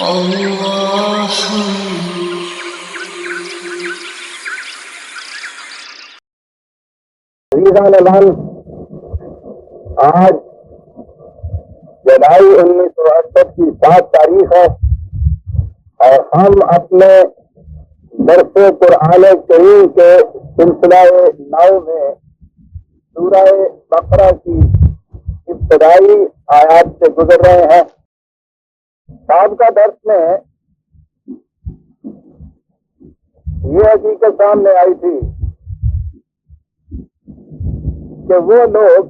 رمضان آج جولائی 1968 کی 7 تاریخ ہے اور ہم اپنے درس قرآن کریم کے سلسلہ 9 میں سورہ بقرہ کی ابتدائی آیات سے گزر رہے ہیں۔ سابقہ درس میں یہ حقیقت سامنے آئی تھی کہ وہ لوگ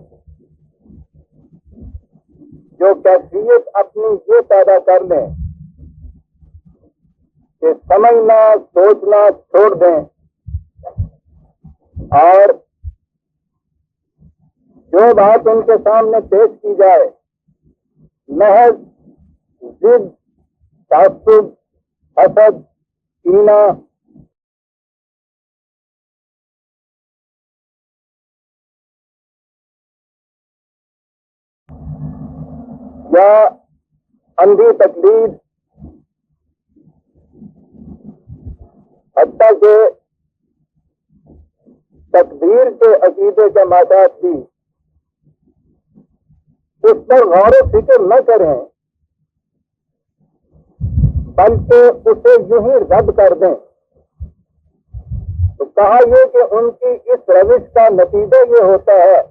جو کیفیت اپنی یہ پیدا کر لیں کہ سمجھنا سوچنا چھوڑ دیں اور جو بات ان کے سامنے پیش کی جائے محض ضد، تعصب، حسد، کینہ یا اندھی تقلید، حتیٰ کہ تقدیر کے عقیدے کا مادات بھی اس پر غور و فکر نہ کریں بلکہ اسے یوں ہی رد کر دیں، تو کہا یہ کہ ان کی اس روش کا نتیجہ یہ ہوتا ہے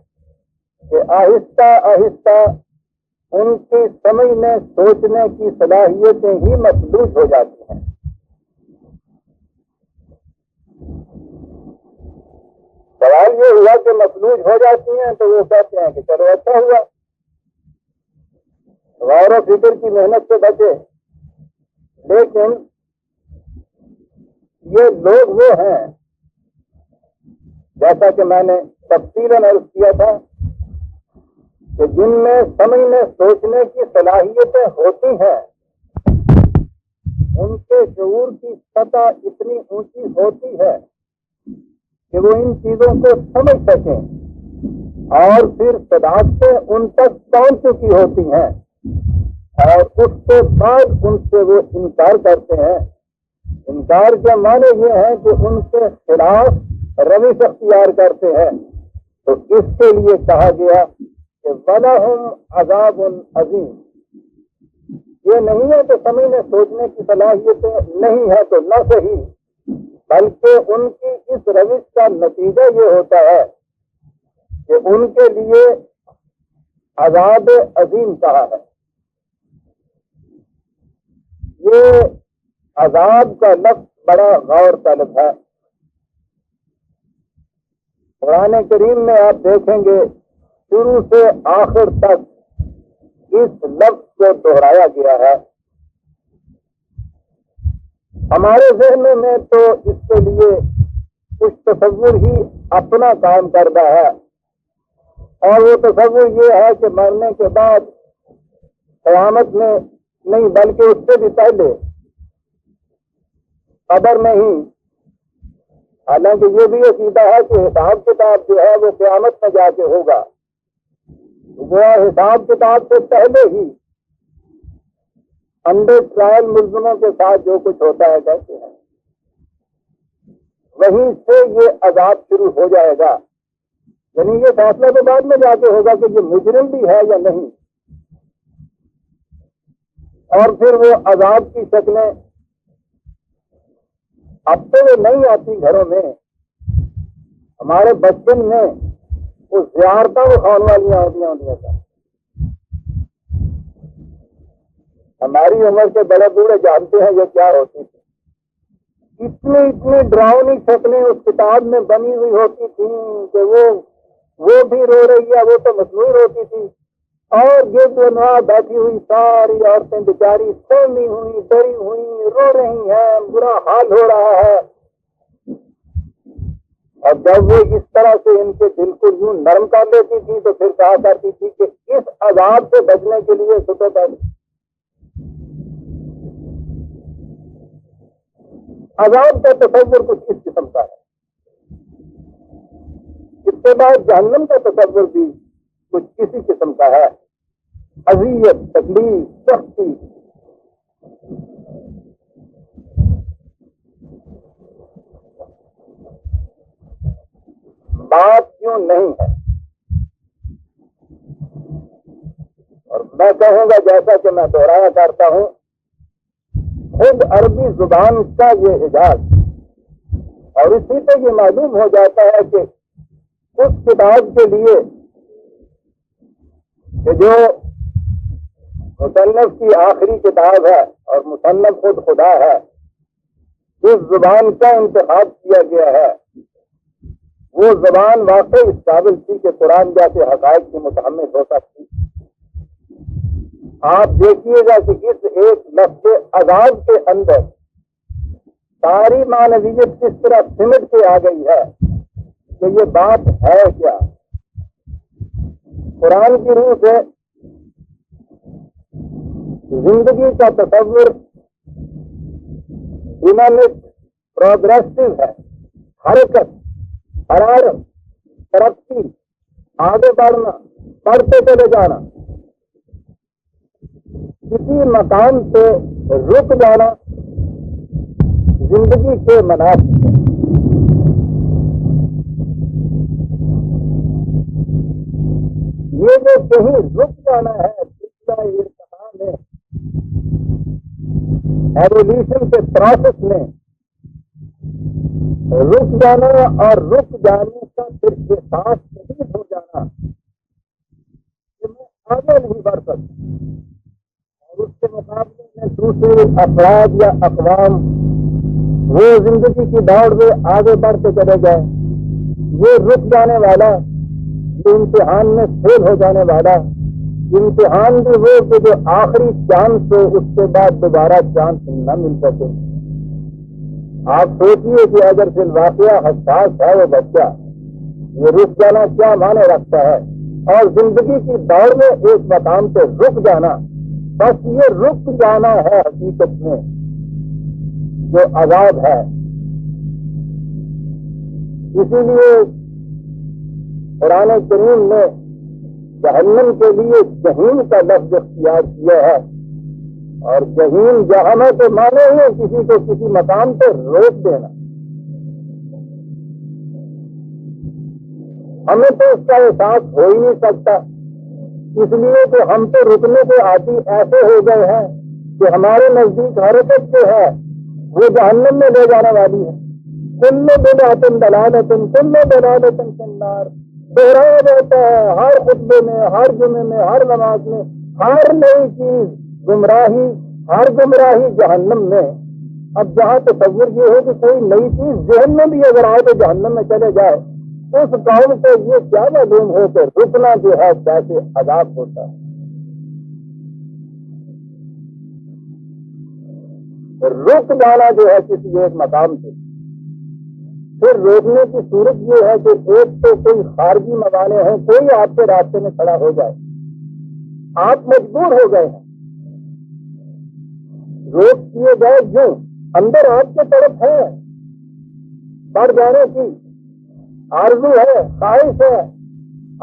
کہ آہستہ آہستہ ان کی سمجھنے سوچنے کی صلاحیتیں ہی مفلوج ہو جاتی ہیں۔ سوال یہ ہوا کہ مفلوج ہو جاتی ہیں تو وہ کہتے ہیں کہ چلو اچھا ہوا، غور و فکر کی محنت سے بچے، لیکن یہ لوگ وہ ہیں جیسا کہ میں نے تفصیلاً عرض کیا تھا کہ جن میں سمجھنے سوچنے کی صلاحیتیں ہوتی ہیں، ان کے شعور کی سطح اتنی اونچی ہوتی ہے کہ وہ ان چیزوں کو سمجھ سکیں اور پھر صداقتیں ان تک پہنچ چکی ہوتی ہیں اور اس کے بعد ان سے وہ انکار کرتے ہیں۔ انکار کے معنی یہ ہے کہ ان کے خلاف روش اختیار کرتے ہیں، تو اس کے لیے کہا گیا کہ وَلَهُمْ عَذَابٌ عَظِيمٌ۔ یہ نہیں ہے کہ سمجھنے سوچنے کی صلاحیتیں نہیں ہے تو نہ صحیح، بلکہ ان کی اس روش کا نتیجہ یہ ہوتا ہے کہ ان کے لیے عذاب عظیم کہا ہے۔ یہ عذاب کا لفظ بڑا غور طلب ہے۔ قرآن کریم میں آپ دیکھیں گے شروع سے آخر تک اس لفظ کو دہرایا گیا ہے۔ ہمارے ذہن میں تو اس کے لیے کچھ تصور ہی اپنا کام کرتا ہے، اور وہ تصور یہ ہے کہ مرنے کے بعد قیامت میں نہیں بلکہ اس سے بھی پہلے قبر میں ہی، حالانکہ یہ بھی عقیدہ ہے کہ حساب کتاب جو ہے وہ قیامت میں جا کے ہوگا، وہ حساب کتاب سے پہلے ہی انڈر ٹرائل ملزموں کے ساتھ جو کچھ ہوتا ہے کہتے ہیں وہیں سے یہ عذاب شروع ہو جائے گا، یعنی یہ فیصلہ تو بعد میں جا کے ہوگا کہ یہ مجرم بھی ہے یا نہیں، اور پھر وہ عذاب کی شکلیں اب تو وہ نہیں آتی گھروں میں، ہمارے بچپن میں وہ زیارتیں وہ کھانے والیاں ہوتی تھا، ہماری عمر کے بڑے بوڑھے جانتے ہیں یہ کیا ہوتی تھی۔ اتنی ڈراؤنی شکلیں اس کتاب میں بنی ہوئی ہوتی تھیں کہ وہ بھی رو رہی ہے، وہ تو مصنوعی ہوتی تھی، اور یہ جو نوا بیٹھی ہوئی ساری عورتیں بیچاری سونی ہوئی ڈری ہوئی رو رہی ہیں، برا حال ہو رہا ہے، اور جب وہ اس طرح سے ان کے دل کو یوں نرم کر لیتی تھی تو پھر کہا کرتی تھی کہ اس عذاب سے بچنے کے لیے ستو پہلے عذاب کا تصور کچھ اس قسم کا ہے، اس کے بعد جہنم کا تصور بھی کچھ اسی قسم کا ہے، اذیت، تکلیف، سختی، بات یوں نہیں ہے. اور میں کہوں گا جیسا کہ میں دہرایا کرتا ہوں، خود عربی زبان کا یہ اعجاز، اور اسی سے یہ معلوم ہو جاتا ہے کہ اس کتاب کے لیے کہ جو مصنف کی آخری کتاب ہے اور مصنف خود خدا ہے، جس زبان کا انتخاب کیا گیا ہے وہ زبان واقعی اس قابل تھی کہ قرآن جیسے حقائق کی متحمل ہو سکتی. آپ دیکھیے گا کہ اس ایک لفظ عذاب کے اندر ساری معنویت کس طرح سمٹ کے آ گئی ہے کہ یہ بات ہے کیا. قرآن کی روح سے زندگی کا تصور ڈینامک پروگریسو ہے، حرکت، حرارت، ترقی، آگے بڑھنا، بڑھتے چلے جانا، کسی مقام سے رک جانا زندگی کے مناسب ہے. یہ جو کہیں رک جانا ہے پچھلا ارتقاء میں، ایولیوشن کے پروسیس میں رک جانا اور رک جانے کا پھر احساس شدید ہو جانا کہ میں آگے نہیں بڑھ سکتا، اور اس کے مقابلے میں دوسرے افراد یا اقوام وہ زندگی کی دوڑ میں آگے بڑھتے چلے گئے. یہ رک جانے والا، یہ امتحان میں فیل ہو جانے والا، امتحان بھی وہ کہ جو آخری چانس ہو اس کے بعد دوبارہ چانس نہ مل سکے. آپ سوچیے کہ اگر پھر واقعہ حساس ہے وہ بچہ، یہ رک جانا کیا معنی رکھتا ہے. اور زندگی کی دوڑ میں ایک مقام پہ رک جانا، بس یہ رک جانا ہے حقیقت میں جو عذاب ہے. اسی لیے قرآن کریم نے جہنم کے لیے جہیم کا لفظ اختیار کیا ہے، اور جہیم جہنم کے معنی ہے کسی کو کسی مقام پہ روک دینا. ہمیں تو اس کا احساس ہو ہی نہیں سکتا، اس لیے کہ ہم تو رکنے کے عادی ایسے ہو گئے ہیں کہ ہمارے نزدیک حرکت جو ہے وہ جہنم میں لے جانے والی ہے. کل بدعۃ ضلالۃ کل ضلالۃ فی النار دہرایا جاتا ہے ہر خطبے میں، ہر جمعے میں، ہر نماز میں. ہر نئی چیز گمراہی، ہر گمراہی جہنم میں. اب جہاں تصور یہ ہو کہ کوئی نئی چیز ذہن میں بھی اگر آئے تو جہنم میں چلے جائے، اس قوم کو یہ کیا معلوم ہو کہ رکنا جو ہے کیسے عذاب ہوتا ہے. رک جانا جو ہے کسی ایک مقام سے، پھر روکنے کی صورت یہ ہے کہ ایک تو کوئی خارجی موانع ہیں، کوئی آپ کے راستے میں کھڑا ہو جائے، آپ مجبور ہو گئے ہیں، روک کیے گئے یوں اندر آپ کے طرف ہے، بڑھ جانے کی آرزو ہے، خواہش ہے،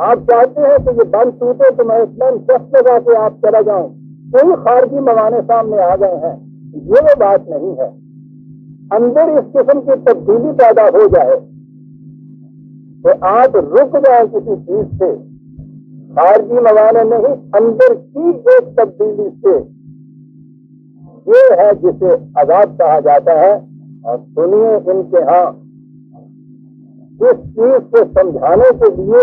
آپ چاہتے ہیں کہ یہ بند ٹوٹے تو میں اتنا شخص لگا کے آپ چلا جاؤں. کوئی خارجی موانع سامنے آ گئے ہیں، یہ وہ بات نہیں ہے. اندر اس قسم کی تبدیلی پیدا ہو جائے کہ آپ رک جائیں کسی چیز سے، خارجی موانع نہیں، اندر کی ایک تبدیلی سے، یہ ہے جسے عذاب کہا جاتا ہے. اور سنیے ان کے ہاں اس چیز کو سمجھانے کے لیے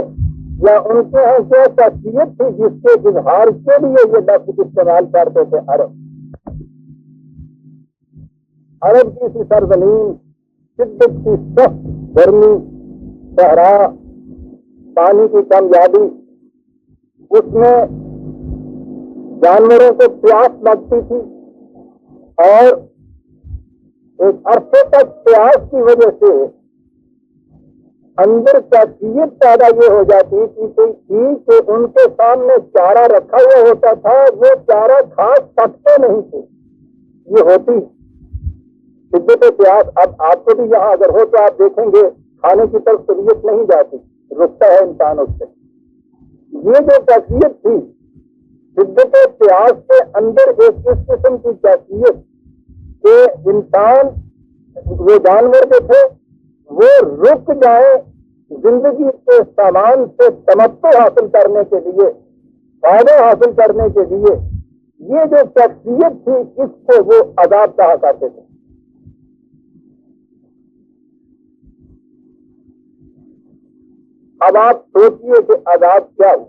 یا ان کے ہاں کیا تفصیل تھی جس کے اظہار کے لیے یہ لفظ استعمال کرتے تھے. عرب کی سی سرزمین، شدت کی سخت گرمی، صحرا، پانی کی کمیابی، اس میں جانوروں کو پیاس لگتی تھی، اور ایک عرصے تک پیاس کی وجہ سے اندر کیفیت پیدا یہ ہو جاتی تھی کہ ان کے سامنے چارہ رکھا ہوا ہوتا تھا، وہ چارہ کھا سکتے نہیں تھے. یہ ہوتی شدت پیاس. اب آپ کو بھی یہاں اگر ہو تو آپ دیکھیں گے کھانے کی طرف طبیعت نہیں جاتی، رکتا ہے انسان اس سے. یہ جو کیفیت تھی شدت پیاس کے اندر، ایک اس قسم کی کیفیت کہ انسان، وہ جانور جو تھے وہ رک جائیں زندگی کے سامان سے تمتع حاصل کرنے کے لیے، فائدہ حاصل کرنے کے لیے یہ جو کیفیت تھی اس کو وہ عذاب کہا کرتے تھے۔ اب آپ سوچئے کہ عذاب کیا ہو؟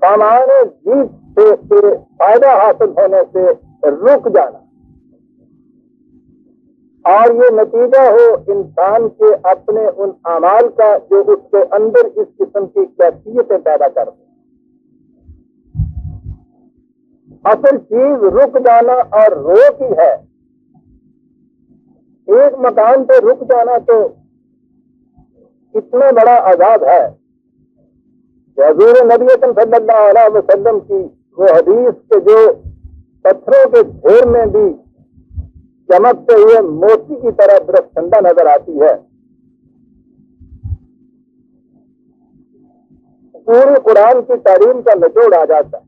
سامان جیت سے فائدہ حاصل ہونے سے رک جانا، اور یہ نتیجہ ہو انسان کے اپنے ان اعمال کا جو اس کے اندر اس قسم کی کیفیتیں پیدا کر دیں۔ اصل چیز رک جانا اور روک ہی ہے۔ ایک مکان پہ رک جانا تو اتنا بڑا عذاب ہے کہ حضور نبی اکرم صلی اللہ علیہ وسلم کی وہ حدیث کے جو پتھروں کے ڈھیر میں بھی چمکتے ہوئے موتی کی طرح درخشندہ نظر آتی ہے، پوری قرآن کی تعلیم کا نچوڑ آ جاتا ہے۔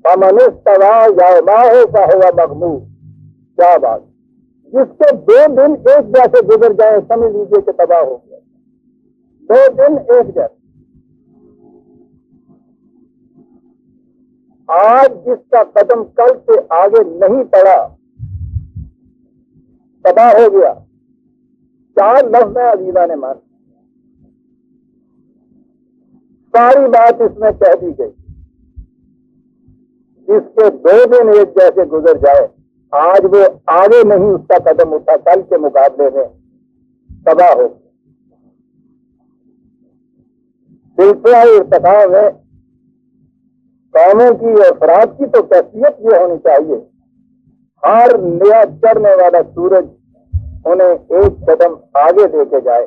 فَمَنِ اسْتَوَىٰ يَوْمَهُ فَهُوَ مَغْمُومٌ، کیا بات! جس کے 2 دن ایک جیسے گزر جائیں سمجھ لیجیے کہ تباہ ہو گیا۔ 2 دن ایک جیسے۔ آج جس کا قدم کل سے آگے نہیں پڑا تباہ ہو گیا۔ 4 لفظ ہیں عزیزان مان، ساری بات اس میں کہہ دی گئی۔ جس کے 2 دن ایک جیسے گزر جائے، آج وہ آگے نہیں اس کا قدم اٹھا، کل کے مقابلے میں تباہ ہو گیا۔ سلسلہ ارتقاء میں قوموں کی اور افراد کی تو کیفیت یہ ہونی چاہیے، ہر نیا چڑھنے والا سورج انہیں ایک قدم آگے لے کے جائے،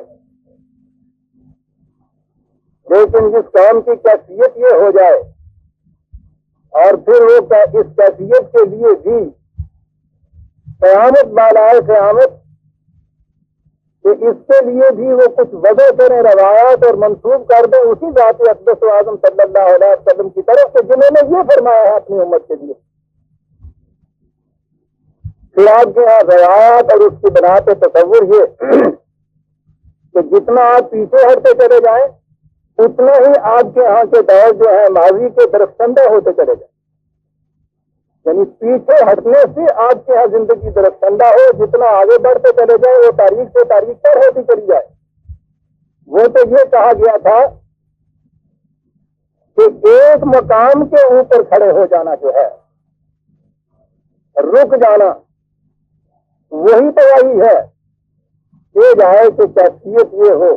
لیکن جس قوم کی کیفیت یہ ہو جائے اور پھر وہ اس کیفیت کے لیے بھی قیامت بالائے قیامت کہ اس کے لیے بھی وہ کچھ وضع کریں، روایات اور منسوب کر دیں اسی ذات اقدس و اعظم صلی اللہ علیہ وسلم کی طرف سے جنہوں نے یہ فرمایا ہے اپنی امت کے لیے۔ پھر آپ کے یہاں روایات اور اس کی بنا پہ تصور یہ کہ جتنا آپ پیچھے ہٹتے چلے جائیں اتنا ہی آپ کے یہاں کے دور جو ہے ماضی کے درخشندہ ہوتے چلے جائیں، یعنی پیچھے ہٹنے سے آپ کے یہاں زندگی درخشندہ ہو، جتنا آگے بڑھتے چلے جائیں وہ تاریخ سے تاریخ پر ہوتی چلی جائے۔ وہ تو یہ کہا گیا تھا کہ ایک مقام کے اوپر کھڑے ہو جانا جو ہے، رک جانا، وہی تو وہی ہے۔ یہ جائے کہ کیفیت یہ ہو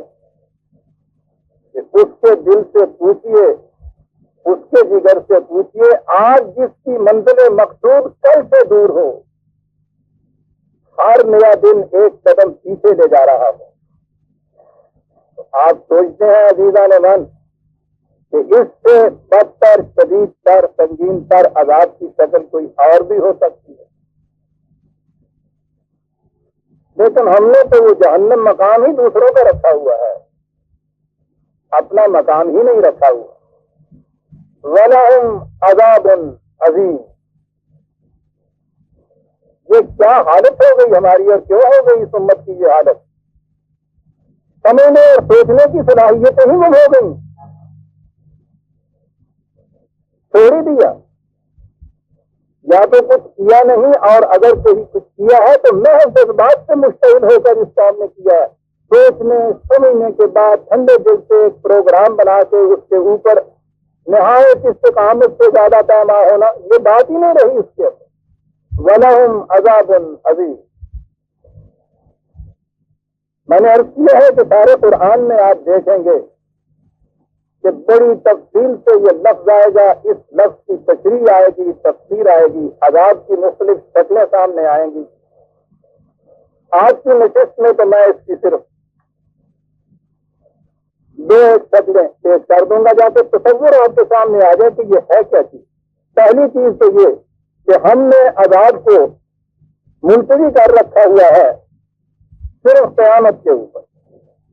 کہ اس کے دل سے پوچھئے، اس کے جگر سے پوچھئے، آج جس کی منزل مقصود کل سے دور ہو، ہر نیا دن ایک قدم پیچھے لے جا رہا ہو۔ تو آپ سوچتے ہیں عزیزان من کہ اس سے بدتر، شدید تر، سنگین تر عذاب کی شکل کوئی اور بھی ہو سکتی ہے؟ لیکن ہم نے تو وہ جہنم مقام ہی دوسروں کا رکھا ہوا ہے، اپنا مقام ہی نہیں رکھا ہوا۔ وَلَهُمْ عَذَابٌ عَظِيمٌ، یہ کیا حالت ہو گئی ہماری اور کیوں ہو گئی اس امت کی یہ حالت؟ سمجھنے اور سوچنے کی صلاحیتیں ہی گم ہو گئی، چھوڑ دیا، یا تو کچھ کیا نہیں، اور اگر کوئی کچھ کیا ہے تو محض اس بات سے مشتعل ہو کر اس کام نے کیا ہے۔ سوچنے سمجھنے کے بعد ٹھنڈے دل سے ایک پروگرام بنا کے اس کے اوپر نہایت استقامت سے زیادہ پیما ہونا، یہ بات ہی نہیں رہی اس کے اندر۔ وَلَهُمْ عَذَابٌ عَظِيمٌ، میں نے عرض کیا ہے کہ سارے قرآن میں آپ دیکھیں گے کہ بڑی تفصیل سے یہ لفظ آئے گا، اس لفظ کی تشریح آئے گی، تفسیر آئے گی، عذاب کی مختلف شکلیں سامنے آئیں گی۔ آج کی نشست میں تو میں اس کی صرف 2 شکلیں پیش کر دوں گا جا کے تصور آپ کے سامنے آ جائے کہ یہ ہے کیا چیز۔ پہلی چیز تو یہ کہ ہم نے عذاب کو ملتوی کر رکھا ہوا ہے صرف قیامت کے اوپر،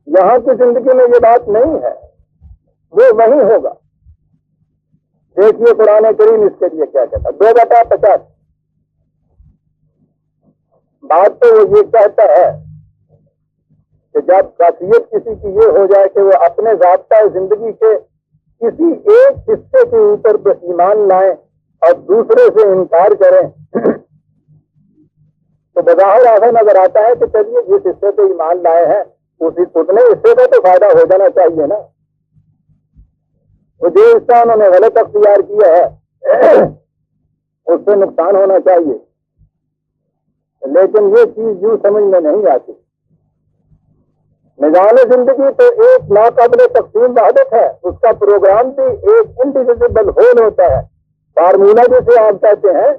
یہاں کی زندگی میں یہ بات نہیں ہے، وہ وہی ہوگا۔ دیکھیے قرآن کریم اس کے لیے کیا کہتا ہے، 2/50 بات تو وہ یہ کہتا ہے کہ جب خاصیت کسی کی یہ ہو جائے کہ وہ اپنے ضابطہ زندگی کے کسی ایک حصے کے اوپر بس ایمان لائیں اور دوسرے سے انکار کریں تو بظاہر ایسا نظر آتا ہے کہ چلیے جس حصے پہ ایمان لائے ہیں اتنے حصے کا تو فائدہ ہو جانا چاہیے نا. وہ جو حصہ انہوں نے غلط اختیار کیا ہے اس سے نقصان ہونا چاہیے. لیکن یہ چیز یوں سمجھ میں نہیں آتی. نظام زندگی تو ایک ناقابل تقسیم وحدت ہے، اس کا پروگرام بھی ایک انڈیویزبل ہول ہوتا ہے. فارمولہ جسے آپ کہتے ہیں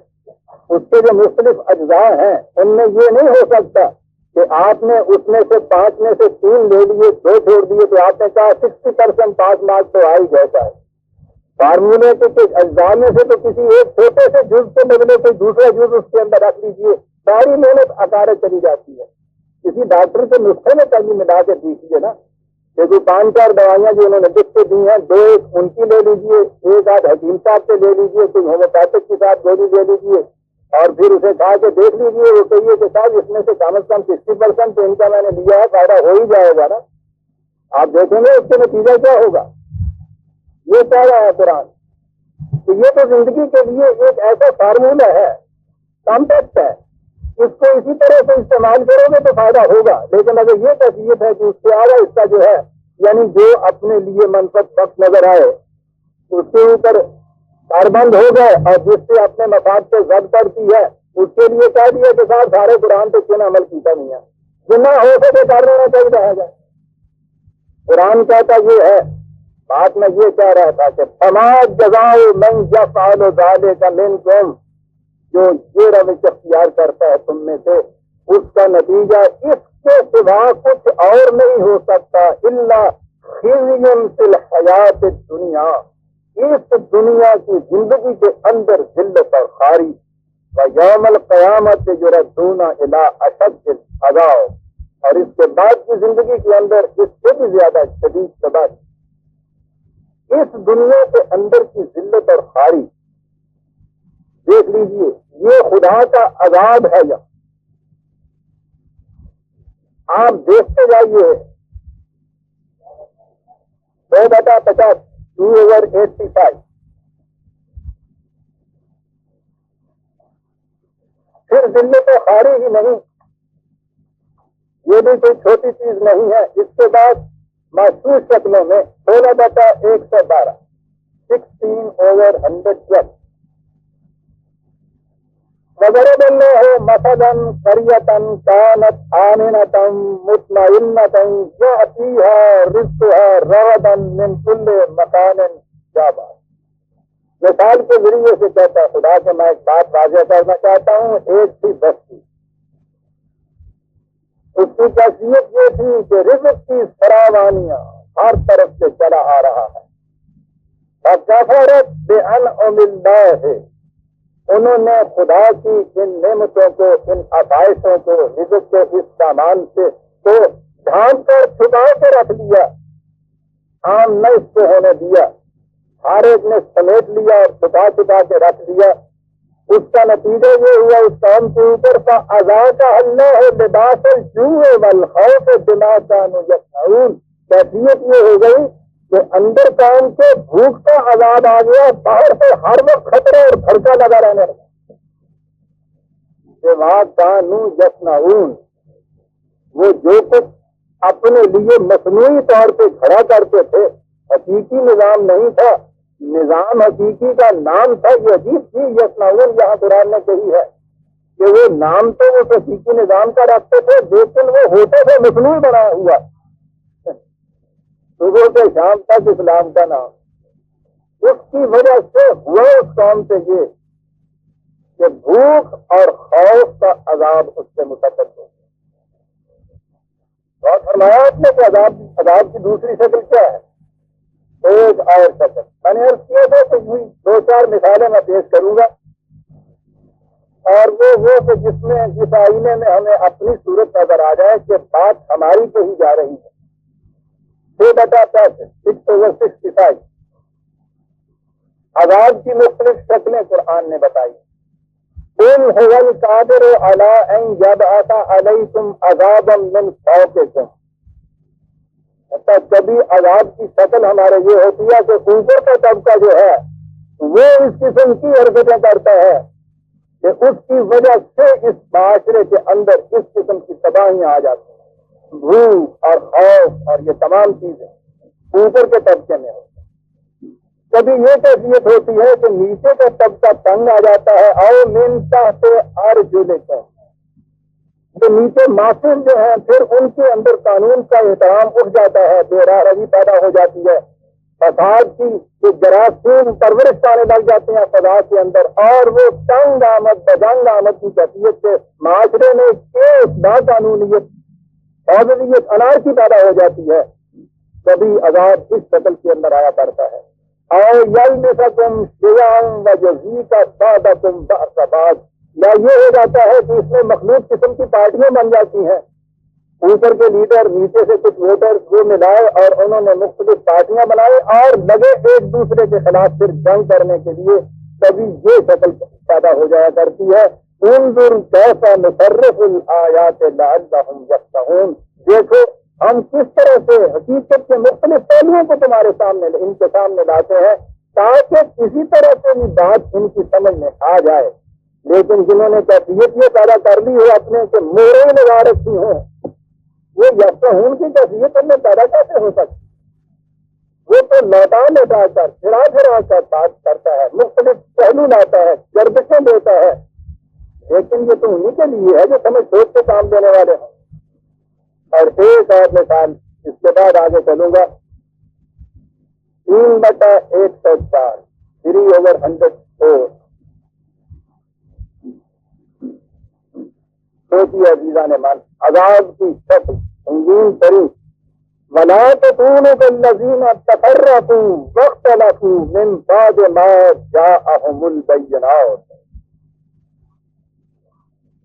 اس کے جو مختلف اجزاء ہیں ان میں یہ نہیں ہو سکتا کہ آپ نے اس میں سے 5 میں سے 3 لے لیے 2 چھوڑ دیے تو آپ نے کہا 60% پاس مارک تو آ ہی جاتا ہے. فارمولے کے کچھ اجزاء میں سے تو کسی ایک چھوٹے سے جز کے بدلے کوئی دوسرا جز اس کے اندر رکھ لیجیے، ساری محنت اکارے چلی جاتی ہے. کسی ڈاکٹر کے نسخے میں کبھی ملا کے دیکھیے نا کہ جو 5-4 دوائیاں جو انہوں نے لکھ کے دی ہیں 2 ایک ان کی لے لیجیے، 1 آدھ حکیم صاحب سے لے لیجیے، کوئی ہومیوپیتھک کے ساتھ گولی لے لیجیے اور پھر اسے کہا کہ دیکھ لیجیے، وہ کہیے کہ صاحب اس میں سے کم از کم 60% تو ان کا میں نے لیا ہے، فائدہ ہو ہی جائے گا نا. آپ دیکھیں گے اس کے نتیجہ کیا ہوگا. یہ کہہ رہا ہے قرآن کہ یہ تو زندگی کے لیے ایک ایسا فارمولہ ہے، کمپیکٹ ہے، اس کو اسی طرح سے استعمال کرو گے تو فائدہ ہوگا. لیکن اگر یہ کیفیت ہے کہ اس کے آگے اس کا جو ہے یعنی جو اپنے لیے منفعت بخش نظر آئے اس کے اوپر کاربند ہو گئے اور جس سے اپنے مفاد سے ضد کرتی ہے اس کے لیے کہہ دیا کہ صاحب سارے قرآن پہ کیوں عمل کیتا نہیں ہے، جتنا ہو سکے کر لینا چاہیے رہ جائے. قرآن کہتا یہ ہے. بات میں یہ کہہ رہا تھا کہ فما جزاء من یفعل ذلک منکم، جو یہ روش اختیار کرتا ہے تم میں سے اس کا نتیجہ اس کے سوا کچھ اور نہیں ہو سکتا الا خزی فی الحیات الدنیا، اس دنیا کی زندگی کے اندر ذلت اور خاری، ویوم القیامت یردون الی اشد العذاب، اور اس کے بعد کی زندگی کے اندر اس سے بھی زیادہ شدید تباہی. اس دنیا کے اندر کی ذلت اور خاری دیکھ لیجئے، یہ خدا کا عذاب ہے. یا آپ دیکھتے جائیے 2/50 2/85، پھر ذلت و خاری ہی نہیں، یہ بھی کوئی چھوٹی چیز نہیں ہے. اس کے بعد محسوس شکلوں میں 16/112 16/112 وضرب اللہ مثلا قریۃ کانت آمنۃ مطمئنۃ یأتیہا رزقها رغدا من کل مکان. کیا بات مثال کے ذریعے سے کہتا ہے خدا کہ میں ایک بات واضح کرنا چاہتا ہوں. ایک تھی بستی، اس کی کیفیت یہ تھی کہ رزق کی فراوانیاں ہر طرف سے چلا آ رہا ہے. فکفرت بانعم اللہ، انہوں نے خدا کی ان نعمتوں کو، ان آسائشوں کو، رزق کے اس سامان سے تو ڈھانپ کر چھپا کے رکھ دیا، عام نہ اس کو ہونے دیا، ہر ایک نے سمیٹ لیا اور چھپا چھپا کے رکھ دیا. اس کا نتیجہ یہ ہوا اس قوم کے اوپر فأذاقها اللہ لباس الجوع والخوف بما كانوا يصنعون. کیفیت یہ ہو گئی کہ اندر قوم کے بھوک کا عذاب آ گیا، باہر سے ہر وقت خطرہ اور بھڑکا لگا رہنے لگا. بما كانوا يصنعون، وہ جو کچھ اپنے لیے مصنوعی طور پہ کھڑا کرتے تھے، حقیقی نظام نہیں تھا، نظام حقیقی کا نام تھا. یہ عجیب چیز یسنعون یہاں قرآن نے کہی ہے کہ وہ نام تو وہ حقیقی نظام کا رکھتے تھے لیکن وہ ہوتے تھے مصنوعی بنا ہوا. صبح سے شام تک اسلام کا نام، اس کی وجہ سے ہوا اس قوم سے یہ کہ بھوک اور خوف کا عذاب اس سے مسبت ہو. اور فرمایا آپ نے کہ عذاب کی دوسری شکل کیا ہے؟ ایک اور شکل میں نے عرض کیا تھا کہ 2-4 مثالیں میں پیش کروں گا، اور وہ کہ جس آئینے میں ہمیں اپنی صورت نظر آ جائے کہ بات ہماری کہی جا رہی ہے. 6/65 عذاب کی مختلف شکلیں قرآن نے بتائی. قل هو القادر على ان يبعث عليكم عذابا من فوقكم. کبھی عذاب کی شکل ہمارے یہ ہوتی ہے کہ اوپر کا طبقہ جو ہے وہ اس قسم کی حرکتیں کرتا ہے کہ اس کی وجہ سے اس معاشرے کے اندر اس قسم کی تباہیاں آ جاتی ہیں. بھوک اور خوف اور یہ تمام چیزیں اوپر کے طبقے میں ہوتی ہیں. کبھی یہ کیفیت ہوتی ہے کہ نیچے کا طبقہ تنگ آ جاتا ہے. او من تحت ارجلکم، جو نیچے معصوم جو ہیں پھر ان کے اندر قانون کا احترام اٹھ جاتا ہے، بے راہ روی پیدا ہو جاتی ہے، فساد کی جو جراثیم پرورش پانے لگ جاتے ہیں فضا کے اندر، اور وہ تنگ آمد بدنگ آمد کی کیفیت سے معاشرے میں کیس لاقانونیت حاضریت انارکی پیدا ہو جاتی ہے. کبھی عذاب اس شکل کے اندر آیا کرتا ہے. اور یلبسکم شیئا ویذیق بعضکم بعض بعض، یا یہ ہو جاتا ہے کہ اس میں مخلوط قسم کی پارٹیاں بن جاتی ہیں. اوپر کے لیڈر نیچے سے کچھ ووٹر وہ ملائے اور انہوں نے مختلف پارٹیاں بنائے اور لگے ایک دوسرے کے خلاف پھر جنگ کرنے کے لیے. کبھی یہ شکل پیدا ہو جایا کرتی ہے. انظر کیف نصرف الآیات لعلہم یفقہون، دیکھو ہم کس طرح سے حقیقت کے مختلف پہلوؤں کو تمہارے سامنے ان کے سامنے لاتے ہیں تاکہ کسی طرح سے بھی بات ان کی سمجھ میں آ جائے. لیکن جنہوں نے کیفیت یہ پیدا کر لی ہے اپنے سے مورے لگا رکھی ہوں، وہ یفقہون کی کیفیت ان میں پیدا کیسے ہو سکتی؟ وہ تو لوٹا لوٹا کر پھرا پھرا کر بات کرتا ہے، مختلف پہلو لاتا ہے، گردشیں دیتا ہے، لیکن یہ تو انہیں کے لیے ہے جو سمجھ سوچ کے کام دینے والے ہیں. اور ایک اور مثال اس کے بعد آگے چلوں گا. 3/104 3/104. سوچیے عزیزان من، عذاب کی شکل سنگین ترین. ولا تكونوا كالذين تفرقوا واختلفوا من بعد ما جاءهم البينات.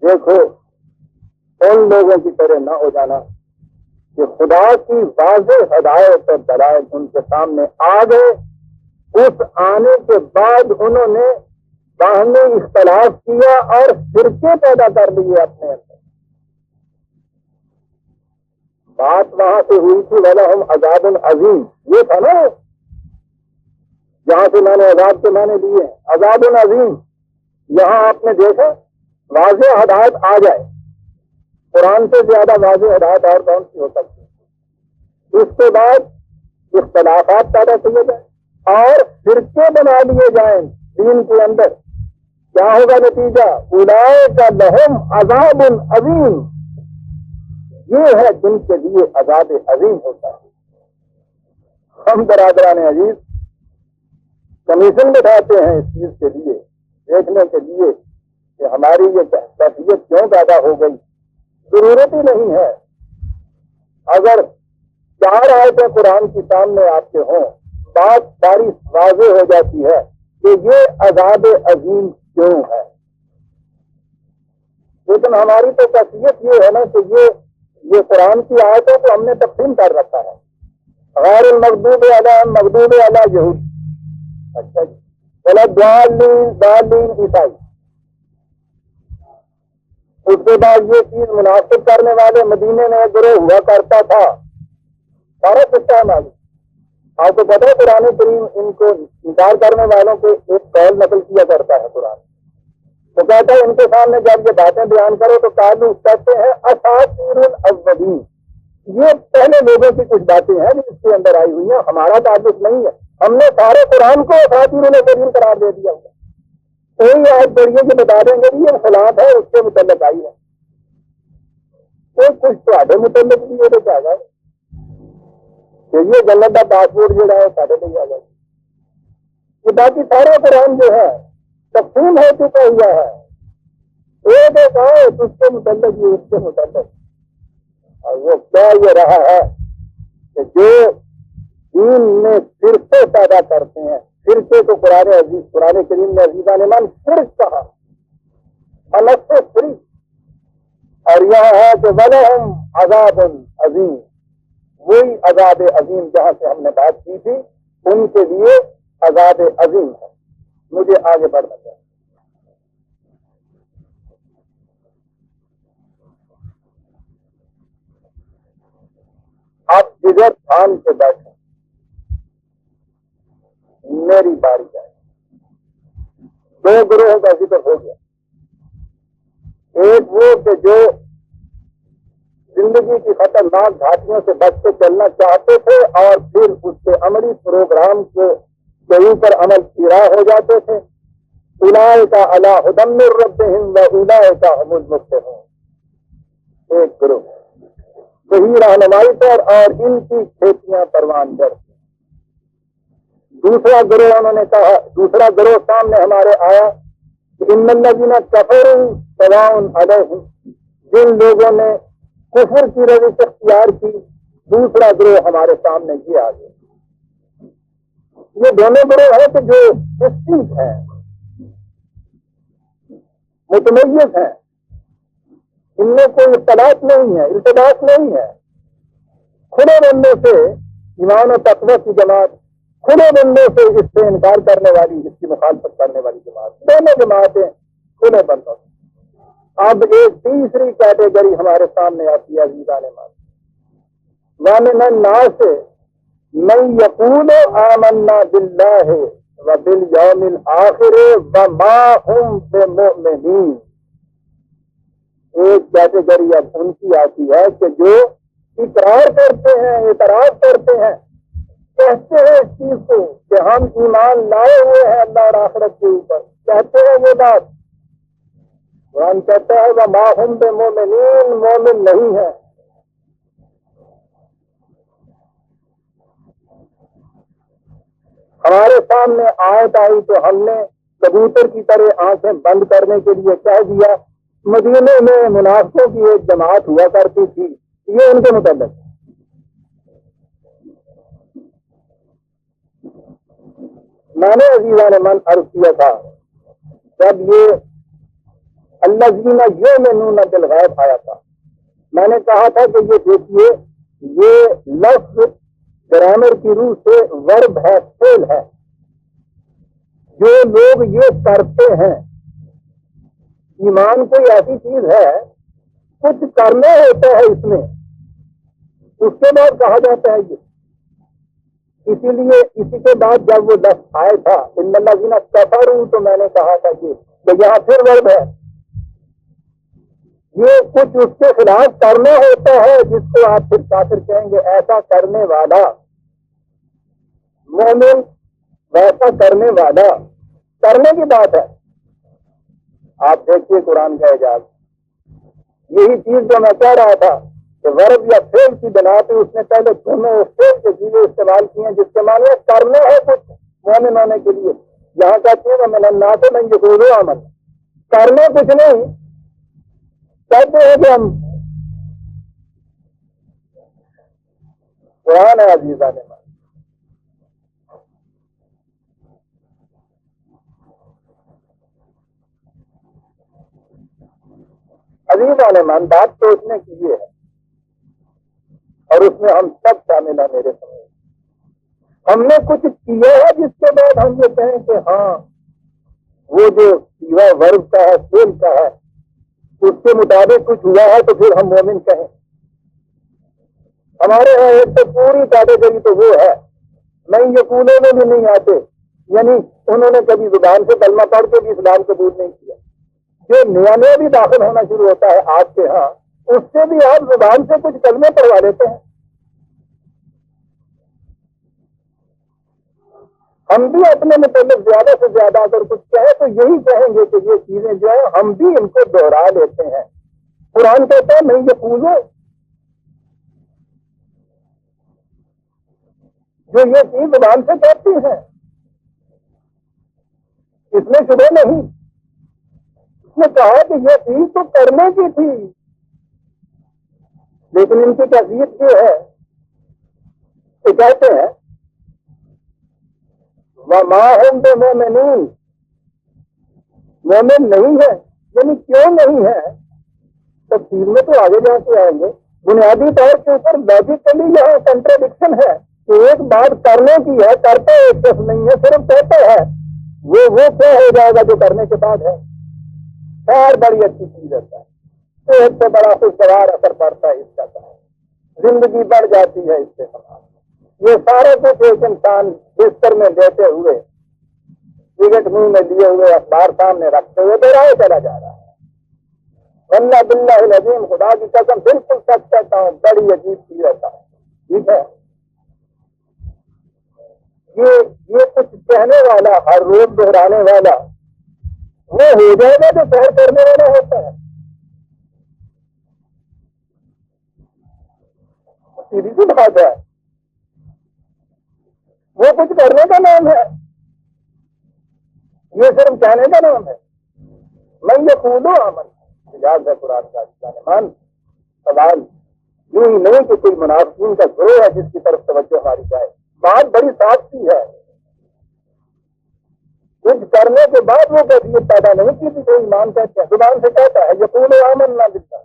دیکھو ان لوگوں کی طرح نہ ہو جانا کہ خدا کی واضح ہدایت اور دلائل ان کے سامنے آ گئے، اس آنے کے بعد انہوں نے باہمی اختلاف کیا اور فرقے پیدا کر لیے اپنے اندر. بات وہاں سے ہوئی تھی وَلَهُمْ عَذَابٌ عَظِيمٌ، یہ تھا نا جہاں سے میں نے عذاب کے معنی لیے عذاب عظیم. یہاں آپ نے دیکھا واضح ہدایت آ جائے، قرآن سے زیادہ واضح ہدایت اور کون سی ہو سکتی ہے. اس کے بعد اختلافات پیدا کیے جائیں اور فرقے بنا لیے جائیں دین کے اندر. کیا ہوگا نتیجہ؟ اولئک لہم عذاب عظیم، یہ ہے جن کے لیے عذاب عظیم ہوتا ہے. ہم برادران عزیز کمیشن بٹھاتے ہیں اس چیز کے لیے، دیکھنے کے لیے کہ ہماری یہ کیفیت کیوں پیدا ہو گئی. ضرورت ہی نہیں ہے. اگر 4 آیتیں قرآن کی سامنے آپ کے ہوں، بات ساری واضح ہو جاتی ہے کہ یہ عذاب عظیم کیوں ہے. لیکن ہماری تو کیفیت یہ ہے نا کہ یہ قرآن کی آیتوں کو ہم نے تقسیم کر رکھا ہے. غیر المغضوب علیہم مغضوب علی یہود، اچھا جی، ولا ضالین عیسائی. اس کے بعد یہ چیز مناسب کرنے والے مدینے میں گروہ ہوا کرتا تھا. سارا سسٹم آگے آپ کو پتا ہے قرآن کریم ان کو انکار کرنے والوں کو ایک قول نقل کیا کرتا ہے. قرآن تو کہتا ہے ان کے سامنے جب یہ باتیں بیان کرو تو قالوا کہتے ہیں اساطیر الاولین، یہ پہلے لوگوں کی کچھ باتیں ہیں جو اس کے اندر آئی ہوئی ہیں، ہمارا تعلق نہیں ہے. ہم نے سارے قرآن کو اساطیر الاولین قرار دے دیا ہوگا. کوئی آج پڑھیے کہ بتا دیں گے یہ خلاف ہے اس کے متعلق آئی ہے. کوئی کچھ تو متعلق بھی یہ کیا گا کہ یہ جنت کا پاسپورٹ جو ہے سارے لے آ جائے. یہ باقی سارا قرآن جو ہے تقسیم ہو چکا ہوا ہے. ایک ایک آیت اس کے متعلق یہ اس کے متعلق. اور وہ کیا یہ رہا ہے کہ جو دین میں فرقے پیدا کرتے ہیں، فرقے کو قرآن کریم نے عزیزان من فرق کہا، الگ سے فری. اور یہ ہے کہ وَلَهُمْ عَذَابٌ عَظِيمٌ، وہی عذاب عظیم جہاں سے ہم نے بات کی تھی ان کے لیے عذاب عظیم ہے. مجھے آگے بڑھنا چاہیے. آپ جگر تھام کے بیٹھے، میری باری آئے۔ دو گروہوں کا ذکر ہو گیا، ایک وہ کہ جو زندگی کی خطرناک گھاٹیوں سے بچ کے چلنا چاہتے تھے اور پھر اس کے عملی پروگرام کے اوپر عمل پیرا ہو جاتے تھے۔ اولئک علی ھدی من ربہم واولئک ھم المفلحون، ایک گروہ صحیح رہنمائی پر اور ان کی کھیتیاں پروان چڑھ۔ دوسرا گروہ انہوں نے کہا، دوسرا گروہ سامنے ہمارے آیا کہ ان الذین کفروا سواء علیہم، جن لوگوں نے کفر کی روش اختیار کی، دوسرا گروہ ہمارے سامنے یہ آ گیا۔ یہ دونوں گروہ ہیں کہ جو ڈسٹنکٹ ہیں، متمیز ہیں، ان میں کوئی اختلاف نہیں ہے، ارتباط نہیں ہے۔ کھلے بندوں سے ایمان و تقوی کی جماعت، کھلے بندوں سے اس سے انکار کرنے والی، اس کی مخالفت کرنے والی جماعت، دونوں جماعتیں کھلے بندوں سے۔ اب ایک تیسری کیٹیگری ہمارے سامنے آتی ہے عزیزان مان، وَمِنَ النَّاسِ مَن یقول آمنا باللہ وبالیوم الآخر وما ہم بمؤمنین۔ ایک کیٹیگری اب ان کی آتی ہے کہ جو اقرار کرتے ہیں، اعتراف کرتے ہیں، کہتے ہیں اس چیز کو کہ ہم ایمان لائے ہوئے ہیں اللہ اور آخرت کے اوپر، کہتے ہیں یہ بات۔ قرآن کہتا ہے وما ہم بمؤمنین، مومن نہیں ہے۔ ہمارے سامنے آیت آئی تو ہم نے کبوتر کی طرح آنکھیں بند کرنے کے لیے کہہ دیا مدینے میں منافقوں کی ایک جماعت ہوا کرتی تھی، یہ ان کے متعلق۔ میں نے عزیزان من عرض کیا تھا جب یہ الذین یؤمنون بالغیب آیا تھا، میں نے کہا تھا کہ یہ دیکھیے، یہ لفظ گرامر کی روح سے ورب ہے، فعل ہے۔ جو لوگ یہ کرتے ہیں، ایمان کوئی ایسی چیز ہے کچھ کرنا ہوتا ہے اس میں، اس کے بعد کہا جاتا ہے یہ۔ اسی لیے اسی کے بعد جب وہ لفظ آیا تھا ان الذین کفروا، تو میں نے کہا تھا کہ یہاں پھر ورب ہے، یہ کچھ اس کے خلاف کرنا ہوتا ہے جس کو آپ پھر کافر کہیں گے۔ ایسا کرنے والا مومن، ویسا کرنے والا، کرنے کی بات ہے۔ آپ دیکھیے قرآن کا اعجاز، یہی چیز جو میں کہہ رہا تھا کہ ورب یا فعل کی بنا پہ اس نے پہلے دونوں فعل کے چیزیں استعمال کی ہیں جس کے معنی کرنا ہے کچھ مومن ہونے کے لیے۔ یہاں کہتے ہیں من الناس من یقول آمنا، کرنا کچھ نہیں، کہتے ہیں کہ ہم، قرآن ہے عزیزان مان۔ عزیزان مان، بات سوچنے کی یہ ہے اور اس میں ہم سب شامل ہیں میرے سمجھ۔ ہم نے کچھ کیا ہے جس کے بعد ہم یہ کہیں کہ ہاں وہ جو سیوا ورب کا ہے، فعل کا ہے، اس کے مطابق کچھ ہوا ہے تو پھر ہم مومن کہیں۔ ہمارے یہاں ایک تو پوری کیٹیگری تو وہ ہے میں یقولوں میں بھی نہیں آتے، یعنی انہوں نے کبھی زبان سے کلمہ پڑھ کے بھی اسلام قبول نہیں کیا۔ جو نیا نیا بھی داخل ہونا شروع ہوتا ہے آپ کے ہاں، اس سے بھی آپ زبان سے کچھ کلمے پڑھوا لیتے ہیں۔ ہم بھی اپنے متعلق زیادہ سے زیادہ اگر کچھ کہیں تو یہی کہیں گے کہ یہ چیزیں جو ہیں ہم بھی ان کو دوہرا لیتے ہیں۔ قرآن کہتا ہے نہیں یقولو، جو یہ چیز زبان سے کہتی ہیں اس میں شبہ نہیں۔ اس نے کہا کہ یہ چیز تو کرنے کی تھی، لیکن ان کی کیفیت یہ ہے کہ کہتے ہیں وما ہم بمؤمنین، مومن نہیں ہے، یعنی کیوں نہیں ہے تفصیل میں تو آگے جا کے آئیں گے۔ بنیادی طور کے اوپر لاجیکلی یہاں کنٹراڈکشن ہے کہ ایک بات کرنے کی ہے، کرتا ایک شخص نہیں ہے، صرف کہتا ہے، وہ کیا ہو جائے گا جو کرنے کے بعد ہے؟ خیر بڑی اچھی چیز ہے، تو ایک سے بڑا خوشگوار اثر پڑتا ہے اس کا۔ زندگی بڑھ جاتی ہے اس سے ہماری۔ یہ سارا کچھ ایک انسان بستر میں لیتے ہوئے، سگریٹ منہ میں لیے ہوئے، اخبار سامنے رکھتے ہوئے دوہرائے چلا جا رہا ہے۔ واللہ باللہ العظیم، خدا کی قسم بالکل سچ کہتا ہوں، بڑی عجیب چیز ہوتا ہے۔ ٹھیک ہے، یہ کچھ کہنے والا، ہر روز دہرانے والا وہ ہو جائے گا جو سحر کرنے والا ہوتا ہے۔ سیدھی سی بات ہے، وہ کچھ کرنے کا نام ہے، یہ صرف کہنے کا نام ہے۔ میں یہ کھولو عمل اجاز ہے قرآن کا جانمان سوال یوں ہی نہیں کہ کوئی منافقین کا گروہ ہے جس کی طرف توجہ ہماری جائے۔ بات بڑی صاف سی ہے، کچھ کرنے کے بعد وہ کیفیت پیدا نہیں کی تھی، کوئی ایمان کہتے ہیں، زبان سے کہتا ہے یقول آمنا باللہ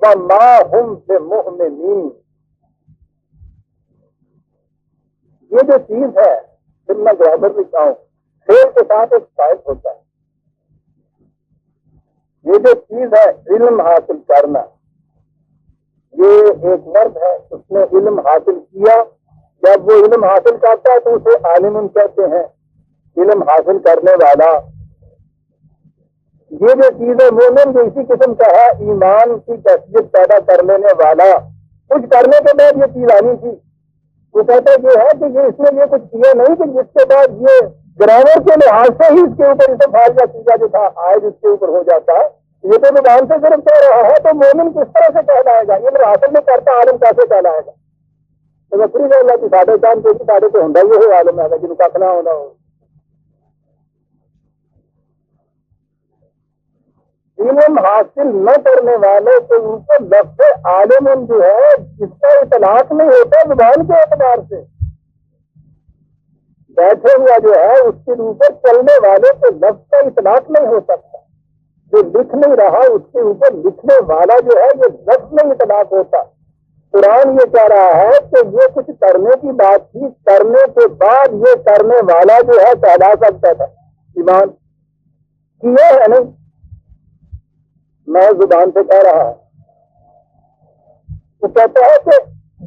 وما ہم بمؤمنین۔ یہ جو چیز ہے پھر میں گرامر بھی چاہوں، فعل کے ساتھ ایک فائد ہوتا ہے۔ یہ جو چیز ہے علم حاصل کرنا، یہ ایک مرد ہے، اس نے علم حاصل کیا، جب وہ علم حاصل کرتا ہے تو اسے عالم کہتے ہیں، علم حاصل کرنے والا۔ یہ جو چیز ہے مومن جو اسی قسم کا ہے، ایمان کی کیفیت پیدا کر لینے والا۔ کچھ کرنے کے بعد یہ چیز آنی تھی، وہ کہتا یہ ہے کہ یہ اس نے یہ کچھ کیا نہیں کہ جس کے بعد یہ گرامر کے لحاظ سے ہی اس کے اوپر اسے فائل کا سیدھا جو تھا آج اس کے اوپر ہو جاتا ہے۔ یہ تو زبان سے صرف کہہ رہا ہے، تو مومن کس طرح سے کہلائے گا؟ یہ حاصل نہیں کرتا عالم کیسے کہلائے گا؟ تو میں پوری اللہ کی ساڑھے چاند کے ساڑھے تو ہوں یہ ہو عالم ہے جن کا اپنا ہونا ہو۔ علم حاصل نہ کرنے والے کے اوپر لفظ عالم جو ہے جس کا اطلاق نہیں ہوتا زبان کے اعتبار سے، بیٹھے ہوا جو ہے اس کے اوپر چلنے والے کے لفظ کا اطلاق نہیں ہو سکتا۔ جو لکھ نہیں رہا اس کے اوپر لکھنے والا جو ہے یہ لفظ نہیں اطلاق ہوتا۔ قرآن یہ کہہ رہا ہے کہ یہ کچھ کرنے کی بات تھی، کرنے کے بعد یہ کرنے والا جو ہے کہلا سکتا تھا۔ ایمان کیا ہے نہیں، میں زبان سے کہہ رہا ہوں، وہ کہتا ہے کہ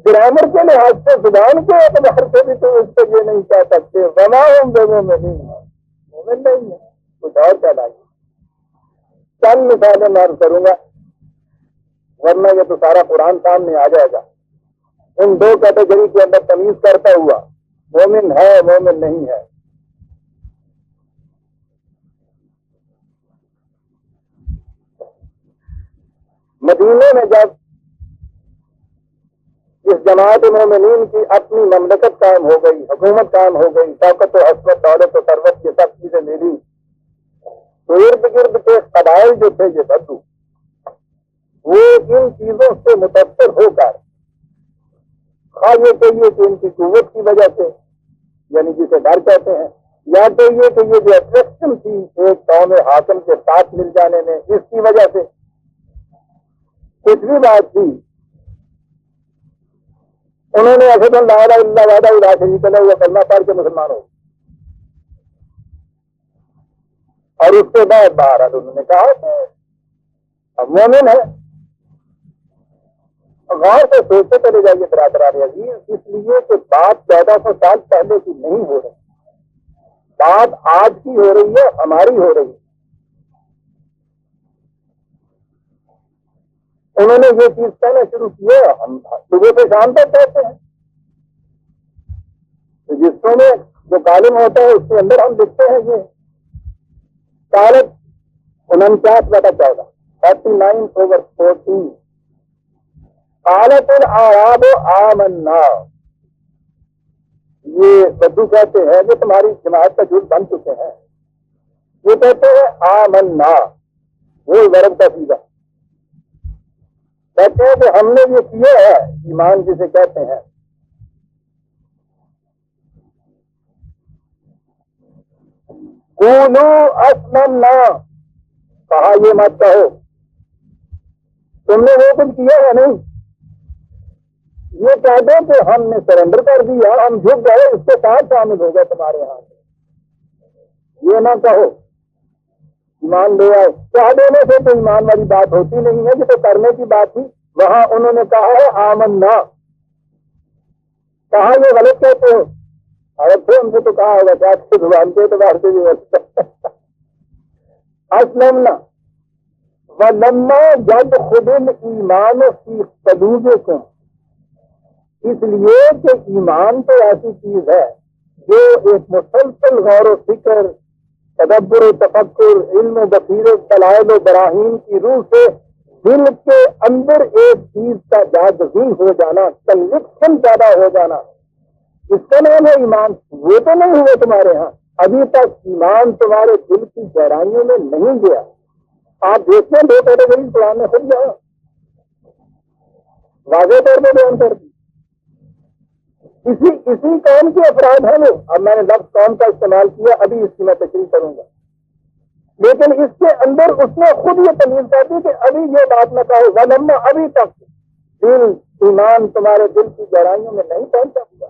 گرامر کے لحاظ سے زبان کے اعتبار سے بھی تو اس سے یہ نہیں کہہ سکتے وما ہم بمؤمنین، مومن نہیں ہے، کچھ اور کہلائیے۔ چند مثالیں میں عرض کروں گا ورنہ یہ تو سارا قرآن سامنے آ جائے گا۔ ان دو کیٹیگری کے اندر تمیز کرتا ہوا، مومن ہے مومن نہیں ہے۔ مدینے میں جب اس جماعت مومنین کی اپنی مملکت قائم ہو گئی، حکومت قائم ہو گئی، طاقت و حسمت دولت و ثروت یہ سب چیزیں ملی، تو ارد گرد کے قبائل جو تھے یہ بدو، وہ ان چیزوں سے متاثر ہو کر خواہ یہ کہیے کہ ان کی قوت کی وجہ سے، یعنی جسے ڈر کہتے ہیں، یا کہیے کہ یہ جو اٹریکشن تھی ایک قوم حاکم کے ساتھ مل جانے میں اس کی وجہ سے، کچھ بھی بات تھی، انہوں نے اشہد ان لا الہ الا اللہ وحدہ لا شریک لہ وہ کلمہ پڑھ کے مسلمان ہو، اور اس کے بعد باہر انہوں نے کہا کہ اب مومن ہے۔ غور سے سوچتے چلے جائیے برادران عزیز، اس لیے کہ بات 1400 سال پہلے کی نہیں ہو رہی، بات آج کی ہو رہی ہے، ہماری ہو رہی ہے۔ انہوں نے یہ چیز کہنا شروع کی ہے، ہم صبح سے شام تک کہتے ہیں، رجسٹروں میں جو کالم ہوتا ہے اس کے اندر ہم لکھتے ہیں یہ کالت 49/14 39/14 قالت الاعراب آمنا، یہ بدو کہتے ہیں جو تمہاری جماعت کا جھوٹ بن چکے ہیں، یہ کہتے ہیں آمنا، وہ ورب کا سیدھا کہتے ہیں کہ ہم نے یہ کیا ہے، ایمان جسے کہتے ہیں۔ قولوا اسلمنا، کہا یہ مت کہو تم نے وہ کچھ کیا ہے نہیں، یہ کہہ دو کہ ہم نے سرنڈر کر دیا، ہم جھک گئے، اس کے ساتھ شامل ہو گئے تمہارے ہاں سے، یہ نہ کہو ایمان لے آئے۔ کہہ دینے سے تو ایمان والی بات ہوتی نہیں ہے، کہ تو کرنے کی بات تھی، وہاں انہوں نے کہا ہے آمنا، کہا یہ غلط کہتے ہو، اور پھر ہم سے تو کہا ہوگا کہ آپ کی زبان کے اعتبار سے بھی اسلمنا ولما يدخل الایمان فی قلوبکم، اس لیے کہ ایمان تو ایسی چیز ہے جو ایک مسلسل غور و فکر، تدبر و تفکر، علم و بصیرت، دلائل و براہین کی روح سے دل کے اندر ایک چیز کا جاذبی ہو جانا، کنوکشن پیدا ہو جانا، اس کا نام ہے ایمان۔ وہ تو نہیں ہوئے تمہارے ہاں، ابھی تک ایمان تمہارے دل کی گہرائیوں میں نہیں گیا۔ آپ دیکھتے ہیں دو کیٹیگری قرآن میں خود جہاں واضح طور پہ بیان کر دی، اسی قوم کے افراد ہیں وہ۔ اب میں نے لفظ قوم کا استعمال کیا، ابھی اس کی میں تشریح کروں گا، لیکن اس کے اندر اس نے خود یہ تمیز کر دی کہ ابھی یہ بات نہ کہو ولما، ابھی تک دل ایمان تمہارے دل کی گہرائیوں میں نہیں پہنچا ہوا۔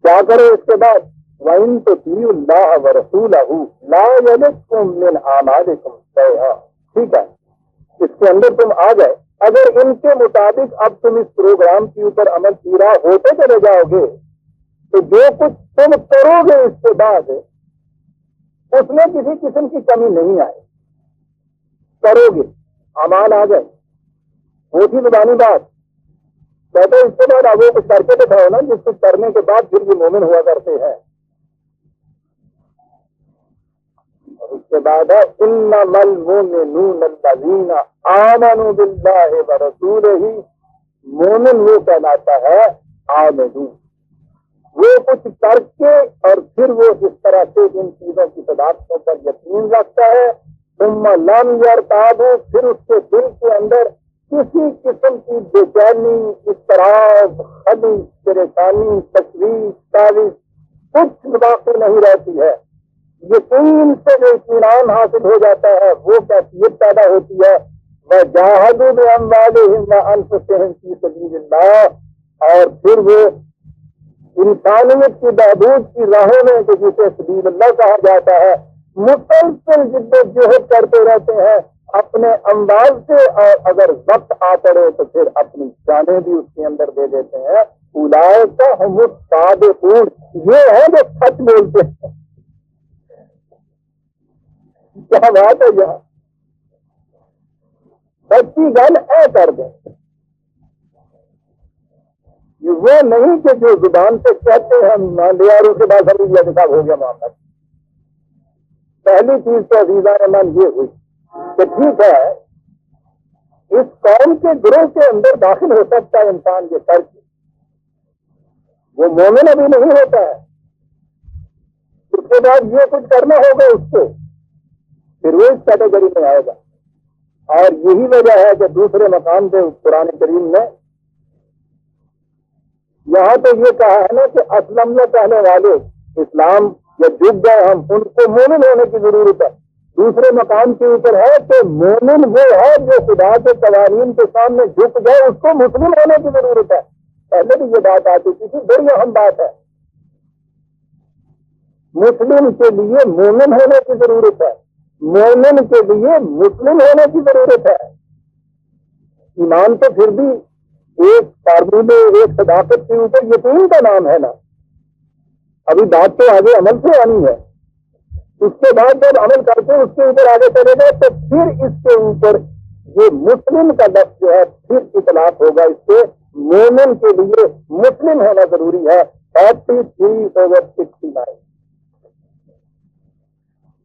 کیا کرو اس کے بعد؟ وَإِن تُطِيعُوا اللَّهَ وَرَسُولَهُ لَا يَلِدْكُم مِّنْ أَعْمَالِكُمْ شَيْئًا، ٹھیک ہے، اس کے اندر تم آ گئے۔ اگر ان کے مطابق اب تم اس پروگرام کے اوپر عمل پیرا ہوتے چلے جاؤ گے تو جو کچھ تم کرو گے اس کے بعد اس میں کسی قسم کی کمی نہیں آئے، کرو گے، اعمال آ گئے، وہ تھی زبانی بات۔ کہتے اس کے بعد اب وہ کچھ کر کے دکھاؤ نا، جس کچھ کرنے کے بعد پھر یہ مومن ہوا کرتے ہیں۔ اور اس کے بعد ہے انما المؤمنون الذین آمنوا باللہ ورسولہ، مومن وہ کہلاتا ہے آمنو، وہ کچھ کر کے اور پھر وہ اس طرح سے ان چیزوں کی صداقتوں پر یقین رکھتا ہے، ثم لم یرتابوا، پھر اس کے دل کے اندر کسی قسم کی بے چینی، اضطراب، خلی، پریشانی، تشویش، تاویش کچھ باقی نہیں رہتی ہے۔ یقین سے جو اطمینان حاصل ہو جاتا ہے وہ کیفیت پیدا ہوتی ہے، وَجَاهَدُوا بِأَمْوَالِهِمْ وَأَنفُسِهِمْ فِي سَبِيلِ اللَّهِ، اور پھر وہ انسانیت کی بہبود کی راہوں میں، کہ جسے سبیل اللہ کہا جاتا ہے، مسلسل جد و جہد کرتے رہتے ہیں اپنے اموال سے، اور اگر وقت آ پڑے تو پھر اپنی جانیں بھی اس کے اندر دے دیتے ہیں۔ اولئک ھم الصادقون، یہ ہے جو سچ بولتے ہیں۔ کیا بات ہے یہاں، سچی گل اے کر دیں، یہ وہ نہیں کہ جو زبان سے کہتے ہیں مان لیا اور اس کے بعد ہم یہ صاحب ہو گیا معاملہ۔ پہلی چیز تو عزیزان من یہ ہوئی کہ ٹھیک ہے اس قوم کے گروہ کے اندر داخل ہو سکتا ہے انسان یہ کر کے، وہ مومن ابھی نہیں ہوتا ہے، اس کے بعد یہ کچھ کرنا ہوگا اس کو، پھر وہ اس کیٹیگری میں آئے گا۔ اور یہی وجہ ہے کہ دوسرے مقام پہ قرآن کریم میں یہاں تو یہ کہا ہے نا کہ اسلم میں کہنے والے، اسلام یا جھک گئے ہم، ان کو مومن ہونے کی ضرورت ہے۔ دوسرے مقام کے اوپر ہے کہ مومن وہ ہے جو خدا کے قوانین کے سامنے جھک گئے، اس کو مسلم ہونے کی ضرورت ہے۔ پہلے بھی یہ بات آ چکی تھی، بڑی اہم بات ہے، مسلم کے لیے مومن ہونے کی ضرورت ہے، مومن کے لیے مسلم ہونے کی ضرورت ہے۔ ایمان تو پھر بھی ایک فارمولے، ایک صداقت کے اوپر یقین کا نام ہے نا، ابھی بات تو آگے عمل سے آنی ہے۔ اس کے بعد جب عمل کر کے اس کے اوپر آگے چلے گا تو پھر اس کے اوپر یہ مسلم کا لفظ جو ہے پھر اطلاق ہوگا اس سے، مومن کے لیے مسلم ہونا ضروری ہے۔ 43/69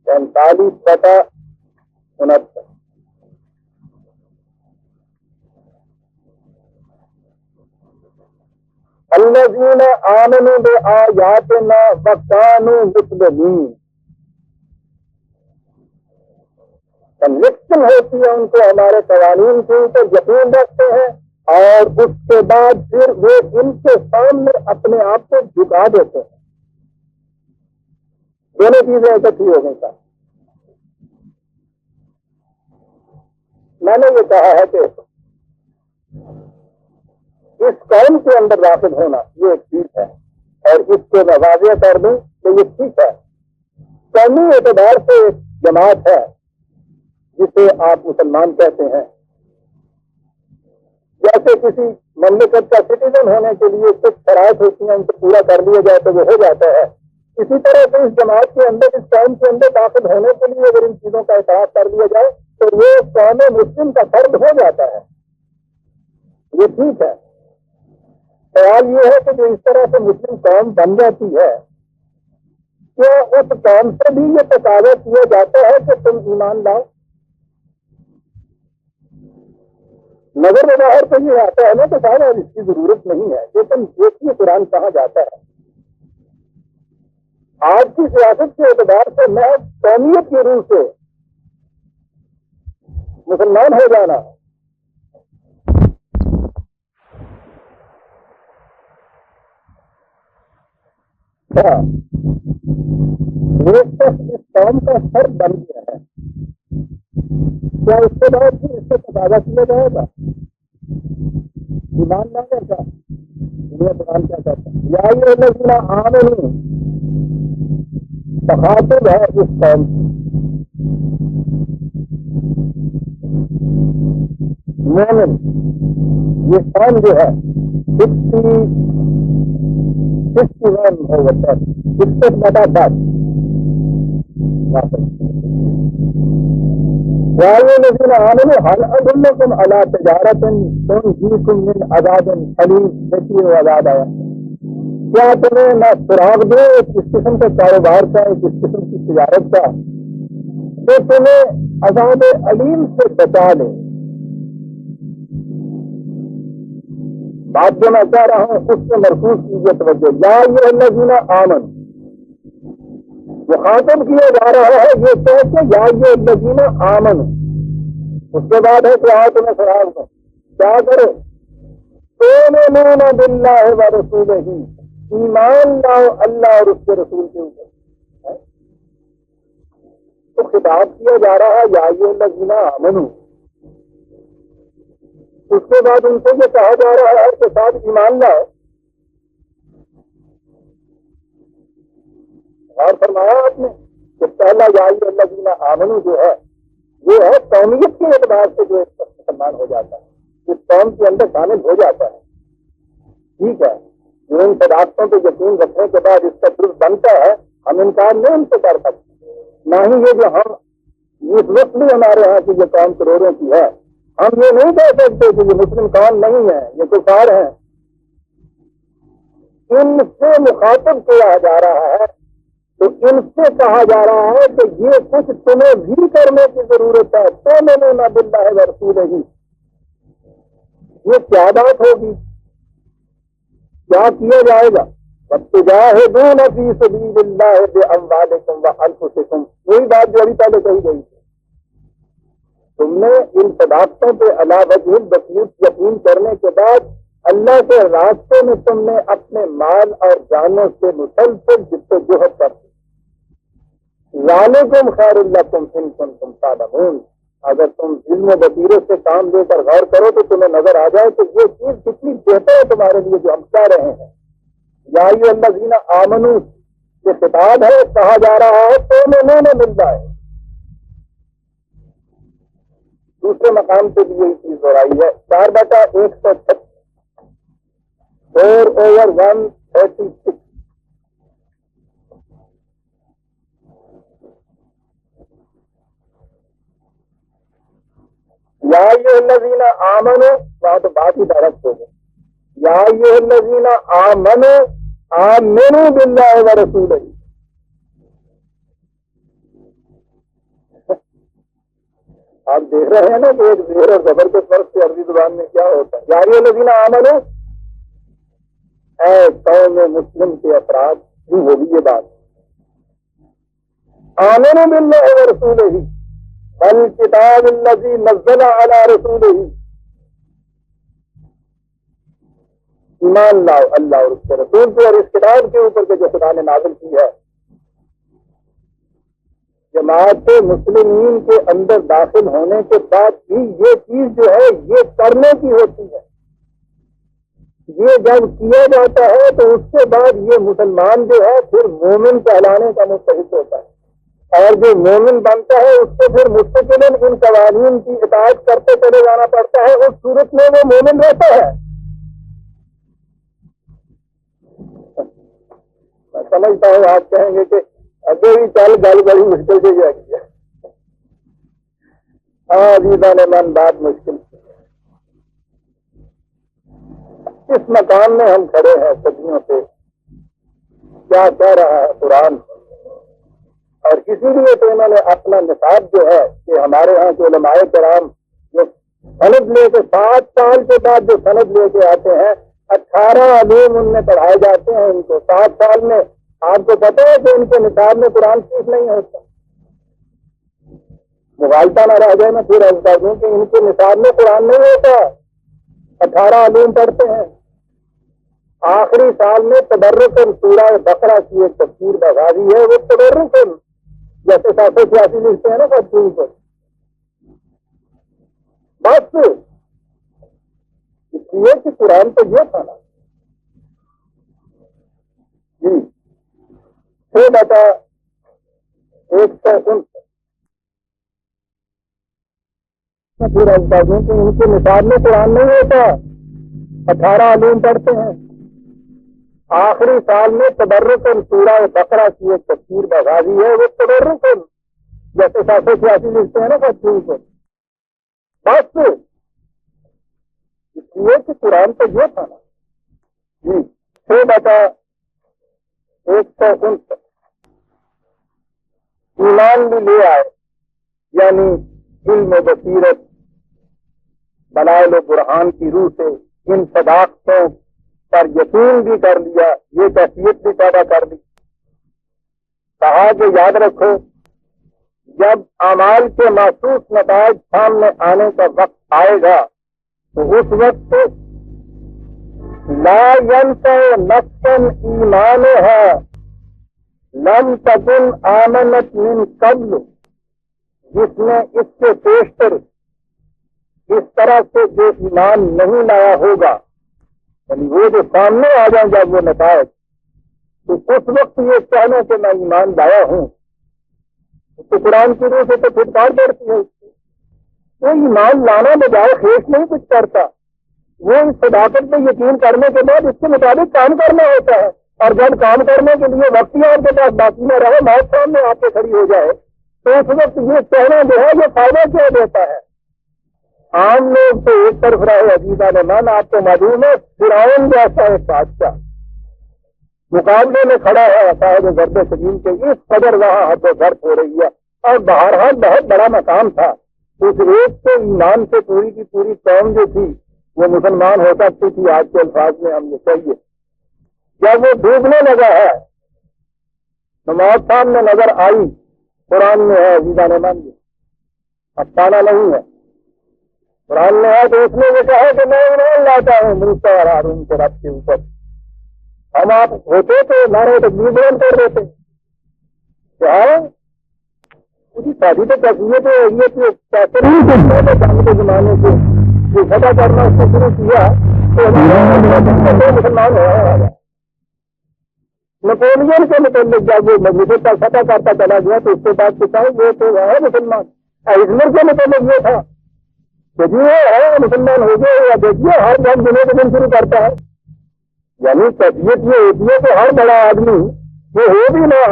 45/69 الذین آمنوا بآیاتنا وکانوا مسلمین، کنوکشن ہوتی ہے ان کو ہمارے قوانین کے اوپر، یقین رکھتے ہیں، اور اس کے بعد پھر وہ ان کے سامنے اپنے آپ کو جھکا دیتے ہیں۔ دونوں چیزیں اکٹھی ہو گئی۔ میں نے یہ کہا ہے کہ اس قوم کے اندر داخل ہونا یہ ایک چیز ہے، اور اس کو میں واضح کر دوں کہ یہ ٹھیک ہے، قومی اعتبار سے ایک جماعت ہے جسے آپ مسلمان کہتے ہیں، جیسے کسی مملکت کا سٹیزن ہونے کے لیے کچھ شرائط ہوتی ہیں، ان کو پورا کر لیا جائے تو وہ ہو جاتا ہے، اسی طرح سے اس جماعت کے اندر، اس قوم کے اندر داخل ہونے کے لیے اگر ان چیزوں کا احاطہ کر لیا جائے تو یہ قوم مسلم کا فرد ہو جاتا ہے، یہ ٹھیک ہے۔ سوال یہ ہے کہ جو اس طرح سے مسلم قوم بن جاتی ہے، کیا اس قوم سے بھی یہ تقاضا کیا جاتا ہے کہ تم ایمان لاؤ؟ نظر بظاہر تو یہ آتا ہے نا کہ سارا اس کی ضرورت نہیں ہے، لیکن دیکھیے قرآن کہاں جاتا ہے۔ آج کی سیاست کے اعتبار سے میں قومیت کی روح سے مسلمان ہو جانا، ایک شخص اس قوم کا فرد بن گیا ہے، کیا اس کے بعد بھی اس سے تقاضا کیا جائے گا ایمان لانے کا؟ یہ قرآن کیا کہتا ہے؟ یا الذین آمنوا، تخاطب ہے اس قوم کی، مومن یہ قوم جو ہے 61 ہوتا ہے، 61/10 یا الذین آمنوا هل ادلکم علی تجارۃ تنجیکم من عذاب الیم، دیکھیے وہ عذاب آیا، کیا تمہیں نہ سراغ دے اس قسم کے کاروبار کا، اس قسم کی تجارت کا جو تمہیں عذاب علیم سے بچا لے۔ بات جو میں کہہ رہا ہوں اس سے مرکوز کیجیے توجہ، یا ایھا الذین آمنوا، مخاطب کیا جا رہا ہے یہ کہہ کے یا ایھا الذین آمنوا، اس کے بعد ہے کہ آؤ تمہیں سراغ دو، کیا کرو؟ تؤمنون باللہ ورسولہ، ایمان لاؤ اللہ اور اس کے رسول کے اوپر۔ تو خطاب کیا جا رہا ہے یا ایھا الذین آمنوا، اس کے بعد ان سے یہ کہا جا رہا ہے کہ ساتھ ایمان لاؤ۔ اور فرمایا آپ نے کہ پہلا یا ایھا الذین آمنوا جو ہے وہ ہے قومیت کے اعتبار سے جو مسلمان ہو جاتا ہے، اس قوم کے اندر شامل ہو جاتا ہے، ٹھیک ہے، جو ان صداقتوں پہ یقین رکھنے کے بعد اس کا جز بنتا ہے، ہم انکار نہیں ان سے کر سکتے، نہ ہی یہ جو ہم اس وقت بھی ہمارے یہاں کی یہ قوم کروڑوں کی ہے، ہم یہ نہیں کہہ سکتے کہ یہ مسلم قوم نہیں ہے، یہ کفار ہیں۔ ان سے مخاطب کیا جا رہا ہے تو ان سے کہا جا رہا ہے کہ یہ کچھ تمہیں بھی کرنے کی ضرورت ہے، تؤمنون باللہ ورسولہ، یہ کیا بات ہوگی، کیا کیا جائے گا؟ وَتُجَاهِدُونَ فِي سَبِيلِ اللَّهِ بِأَمْوَالِكُمْ وَأَنفُسِكُمْ، وہی بات جو ابھی پہلے کہی گئی تھی، تم نے ان صداقتوں پہ علی وجہ البسیط یقین کرنے کے بعد اللہ کے راستے میں تم نے اپنے مال اور جانوں سے مسلسل جدوجہد کر دی۔ ذالکم خیر لکم ان کنتم تعلمون، اگر تم علم و بصیرت سے کام لے کر غور کرو تو تمہیں نظر آ جائے کہ یہ چیز کتنی بہتر ہے تمہارے لیے جو ہم کہہ رہے ہیں۔ یا ایھا الذین آمنوا یہ خطاب ہے، کہا جا رہا ہے تؤمنون باللہ۔ دوسرے مقام پہ بھی یہی چیز دہرائی ہے، 4/136، 4/136۔ یا ایھا الذین آمنوا، وہاں تو بات ہی ڈائریکٹ ہو گئی، یا ایھا الذین آمنوا آمنوا باللہ ورسولہ۔ آپ دیکھ رہے ہیں نا کہ ایک زیر اور زبر کے فرق سے عربی زبان میں کیا ہوتا ہے۔ یا ایھا الذین آمنوا، اے قوم مسلم کے افراد، یوں ہوگی یہ بات، آمنوا باللہ ورسولہ والکتاب الذی نزل علی رسولہ، ایمان لاؤ اللہ اور اس کے رسول پہ اور اس کتاب کے اوپر کے جو خدا نے نازل کی ہے۔ جماعت مسلمین کے اندر داخل ہونے کے بعد بھی یہ چیز جو ہے یہ کرنے کی ہوتی ہے، یہ جب کیا جاتا ہے تو اس کے بعد یہ مسلمان جو ہے پھر مومن کہلانے کا مستحق ہوتا ہے، اور جو مومن بنتا ہے اس کو پھر مستقلاً ان قوانین کی اطاعت کرتے چلے جانا پڑتا ہے، اس صورت میں وہ مومن رہتا ہے۔ میں سمجھتا ہوں آپ کہیں گے کہ ابھی بھی چل گل بڑی مشکل سے جائے گی۔ ہاں عزیزان من، بات مشکل ہے۔ اس مقام میں ہم کھڑے ہیں صدیوں سے، کیا کہہ رہا ہے قرآن، اور اسی لیے تو انہوں نے اپنا نصاب جو ہے کہ ہمارے ہاں کے علماء کرام جو سند لے کے 7 سال کے بعد جو سند لے کے آتے ہیں، 18 علوم ان میں پڑھائے جاتے ہیں۔ ان کو 7 سال میں آپ کو پتہ ہے کہ ان کے نصاب میں قرآن شریف نہیں ہوتا۔ مغالطہ نہ رہ جائے، میں پھر عرض کر دوں کہ ان کے نصاب میں قرآن نہیں ہوتا، 18 علوم پڑھتے ہیں۔ آخری سال میں تبرکن سورہ بقرہ کی ایک تفسیر بغاوی ہے، وہ تبرکن جیسے 786 لکھتے ہیں نا تفسیر پر، بس اس لیے کہ قرآن تو یہ تھا نا جی 6/159 پھر دوں کہ ان کے نصاب میں قرآن نہیں ہوتا، 18 علوم پڑھتے ہیں۔ آخری سال میں تبرکن سورہ بقرہ کی ایک تفسیر بغاوی ہے، وہ تبرکن جیسے 786 لکھتے ہیں نا تفسیر پر، بس اس لیے کہ قرآن تو یہ تھا نا جی 6/159 ایمان بھی لے آئے، یعنی علم و بصیرت دلائل و برہان کی روح سے ان صداقتوں پر یقین بھی کر لیا، یہ کیفیت بھی پیدا کر دی۔ کہا کہ یاد رکھو، جب اعمال کے محسوس نتائج سامنے آنے کا وقت آئے گا تو اس وقت لا ينفع نفسا ایمانها لم تکن آمنت من قبل، جس نے اس سے پیشتر اس طرح سے جو ایمان نہیں لایا ہوگا، یعنی وہ جو سامنے آ جائیں جب وہ نتائج، تو اس وقت یہ کہنا کہ میں ایمان لایا ہوں، تو قرآن کی روح سے تو پھٹکار پڑتی ہے۔ وہ ایمان لانا بجائے خیش نہیں کچھ کرتا، وہ اس صداقت پہ یقین کرنے کے بعد اس کے مطابق کام کرنا ہوتا ہے، اور جب کام کرنے کے لیے وقت ہی آپ کے پاس باقی نہ رہے، موت سامنے آپ کے کھڑی ہو جائے، تو اس وقت یہ کہنا جو ہے یہ فائدہ کیا دیتا ہے؟ عام لوگ تو ایک طرف رہے عزیزان من، آپ کو معلوم ہے فرعون جیسا ایک بادشاہ مقابلے میں کھڑا ہے صاحب ضرب سلیم کے، اس قدر وہاں حد و ضرب ہو رہی ہے، اور بہرحال بہت بڑا مقام تھا۔ اس ایک کے ایمان سے پوری کی پوری قوم جو تھی وہ مسلمان ہو سکتی تھی، آج کے الفاظ میں ہم یہ کہیے۔ جب وہ ڈوبنے لگا ہے، نماز سامنے نظر آئی، قرآن میں ہے عزیزان من، افسانہ نہیں ہے، قرآن میں ہے، تو اس نے یہ کہا کہ میں ایمان لاتا ہوں موسیٰ اور ہارون کے رب کے اوپر۔ ہم آپ ہوتے تو نعرہ تکبیر بلند کر دیتے، کیا اس کی شادی تو کیفیت ہے، یہ تو کیسے نہیں کے زمانے سے جو فتح کرنا اس کو شروع کیا تو مسلمان ہوا۔ نپولین کے متعلق جب وہ مجلس کا فتح کرتا چلا گیا تو اس کے بعد کسان وہ تو ہے مسلمان۔ ایزمر کے متعلق یہ تھا کہ جی وہ ہے مسلمان ہو گئے، یا دیکھیے ہر دن دنوں کے دن شروع کرتا ہے، یعنی کیفیت یہ ہوتی ہے کہ ہر بڑا آدمی وہ ہو بھی نہ،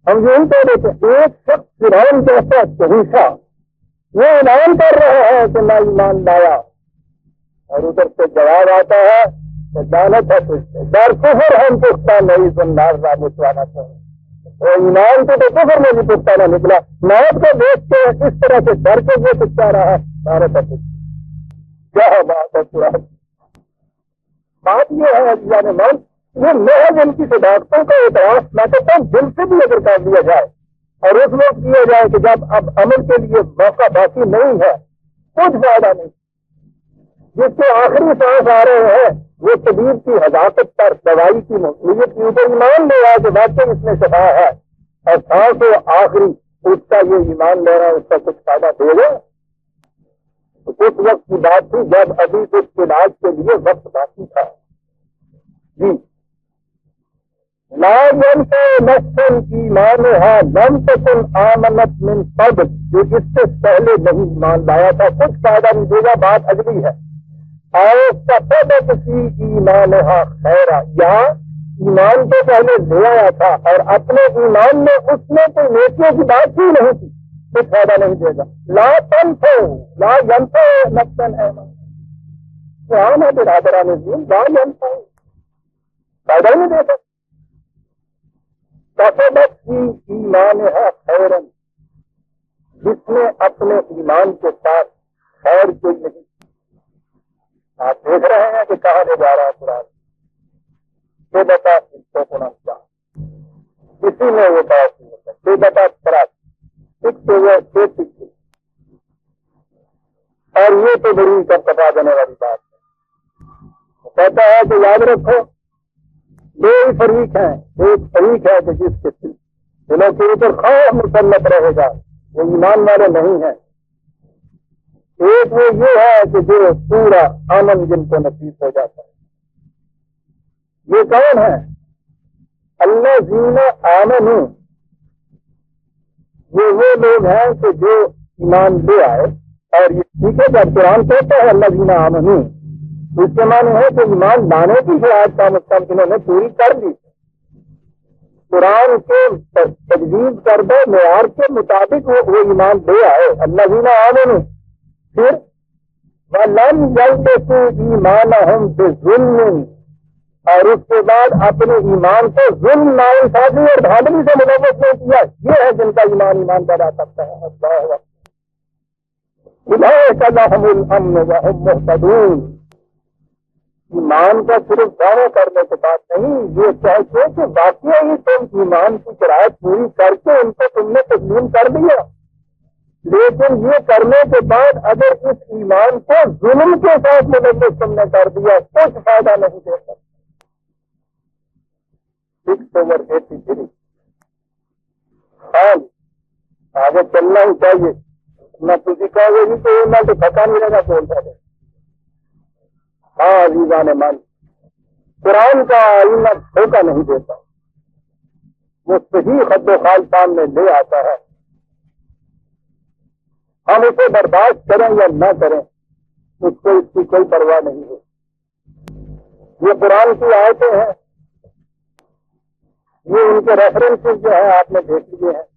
ہم یوں کہہ دیتے ایک شخص فرعون جیسا شہنشاہ وہ اعلان کر رہا ہے کہ میں ایمان لایا، اور ادھر سے جواب آتا ہے کہ دانت ہے تجھ سے در کفر ہم پختہ نہیں سنار رابط والا چاہے، اور ایمان کو تو کفر میں بھی پختہ نہ نکلا، موت کو دیکھ کے اس طرح سے ڈر کے وہ کچھ کہہ رہا ہے دانت ہے تجھ سے۔ کیا بات ہے قرآن! بات یہ ہے عزیزان من، یہ محض ان کی صداقتوں کا اعتراف میں کہتا ہوں دل سے بھی اگر کر دیا جائے، اور اس وقت کیا جائے کہ جب اب عمل کے لیے موقع باقی نہیں ہے، کچھ فائدہ نہیں۔ جس کے آخری سانس آ رہے ہیں وہ طبیب کی حذاقت پر دوائی کی مقبولیت کے اوپر ایمان لے رہا کہ واقعی اس میں شفا ہے، اور سانس و آخری اس کا یہ ایمان لے رہا ہے، اس کا کچھ فائدہ دے گا؟ اس وقت کی بات تھی جب ابھی اس علاج کے لیے وقت باقی تھا۔ جی لا ينفع نفس ایمانها لم تكن آمنت من قبل، جو اس سے پہلے نہیں ایمان لایا تھا کچھ فائدہ نہیں دے گا، بات اگلی ہے. اور کسبت فی ایمانها خیرا، یا ایمان تو پہلے لے آیا تھا اور اپنے ایمان میں اس نے کوئی نیکیوں کی بات ہی نہیں کی، کچھ فائدہ نہیں دے گا. لا تنفع لا ينفع نفسا ایمان، قرآن ہے برادران دین، لا ينفع فائدہ ہی نہیں دے گا. کسبت فی ایمانها خیرا، جس نے اپنے ایمان کے ساتھ خیر کوئی نہیں. آپ دیکھ رہے ہیں کہ کہاں لے جا رہا ہے قرآن، بے بتا اس کو پڑھنا چاہ اسی میں وہ بات بے بتا خراب ایک تو وہ پیچھے، اور یہ تو بڑی کپا دینے والی بات ہے. کہتا ہے کہ یاد رکھو دو ہی فریق ہیں، ایک فریق ہے کہ جس کے دلوں کے اوپر خوف مسلط رہے گا، وہ ایمان والے نہیں ہیں. ایک وہ یہ ہے کہ جو پورا امن جن کو نصیب ہو جاتا ہے. یہ کون ہے؟ الذین آمنوا، یہ وہ لوگ ہیں کہ جو ایمان لے آئے. اور یہ ٹھیک ہے جب قرآن کہتا ہے الذین آمنوا، اس کے معنی ہے کہ ایمان لانے کی شرائط کا مستقبل انہوں نے پوری کر دی. قرآن کے تجویز کردہ معیار کے مطابق وہ ایمان لے آئے. الذین آمنوا، پھر وَلَمْ يَلْبِسُوا إِيمَانَهُمْ بِظُلْمٍ، اور اس کے بعد اپنے ایمان کو ظلم ناانصافی اور دھاندلی سے ملوث نہیں کیا. یہ ہے جن کا ایمان بنا سکتا ہے. اللہ أولئك لهم الأمن وهم مهتدون. ایمان کا صرف دعویٰ کرنے کے بعد نہیں، یہ چاہیے کہ واقعی تم ایمان کی شرائط پوری کر کے ان کو تم نے تسلیم کر دیا، لیکن یہ کرنے کے بعد اگر اس ایمان کو ظلم کے ساتھ ملوث تم نے کر دیا کچھ فائدہ نہیں دے سکتا. 6/83 آگے چلنا ہی چاہیے، نہ تجھے کہو گے کہ نہ تو تھکا نہیں رہنا بولتا ہے. ہاں عزیزان مان، قرآن کا آئینہ دھوکہ نہیں دیتا، وہ صحیح خط و خال سامنے لے آتا ہے. ہم اسے برداشت کریں یا نہ کریں اس کو اس کی کوئی پرواہ نہیں ہے. یہ قرآن کی آیتیں ہیں، یہ ان کے ریفرنسز جو ہیں آپ نے دیکھ لیے ہیں،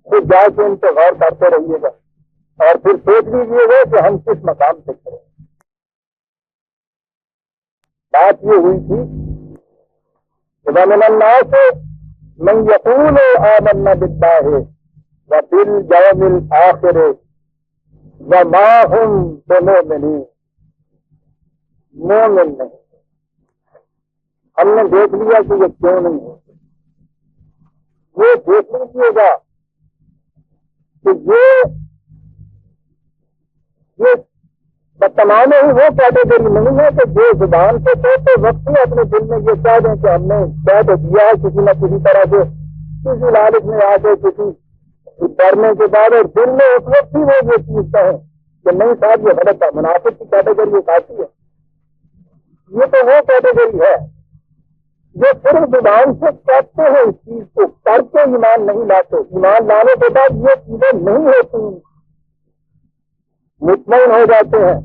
خود جا کے ان پہ غور کرتے رہیے گا اور پھر سوچ لیجیے گا کہ ہم کس مقام سے کریں. بات یہ ہوئی تھی کہ وَمِنَ النَّاسِ مَن يَقُولُ آمَنَّا بِاللَّهِ وَبِالْيَوْمِ الْآخِرِ وَمَا هُمْ بِمُؤْمِنِينَ. مومن نہیں. ہم نے دیکھ لیا کہ یہ کیوں نہیں ہے. یہ دیکھ لیجیے گا کہ یہ تمام ہی وہ کیٹیگری نہیں ہے کہ جو زبان سے کہتے وقت ہی اپنے دل میں یہ کہہ دیں کہ ہم نے کہہ تو دیا ہے کسی نہ کسی طرح سے، کسی لالچ میں آ کے کسی ڈرنے کے بعد، اور دل میں اس وقت ہی وہ یہ چیز کہیں کہ نہیں صاحب یہ غلط ہے. منافق کی کیٹیگری ایک آتی ہے. یہ تو وہ کیٹیگری ہے جو صرف زبان سے کہتے ہیں اس چیز کو، کر کے ایمان نہیں لاتے. ایمان لانے کے بعد یہ چیزیں نہیں ہوتی، مطمئن ہو جاتے ہیں.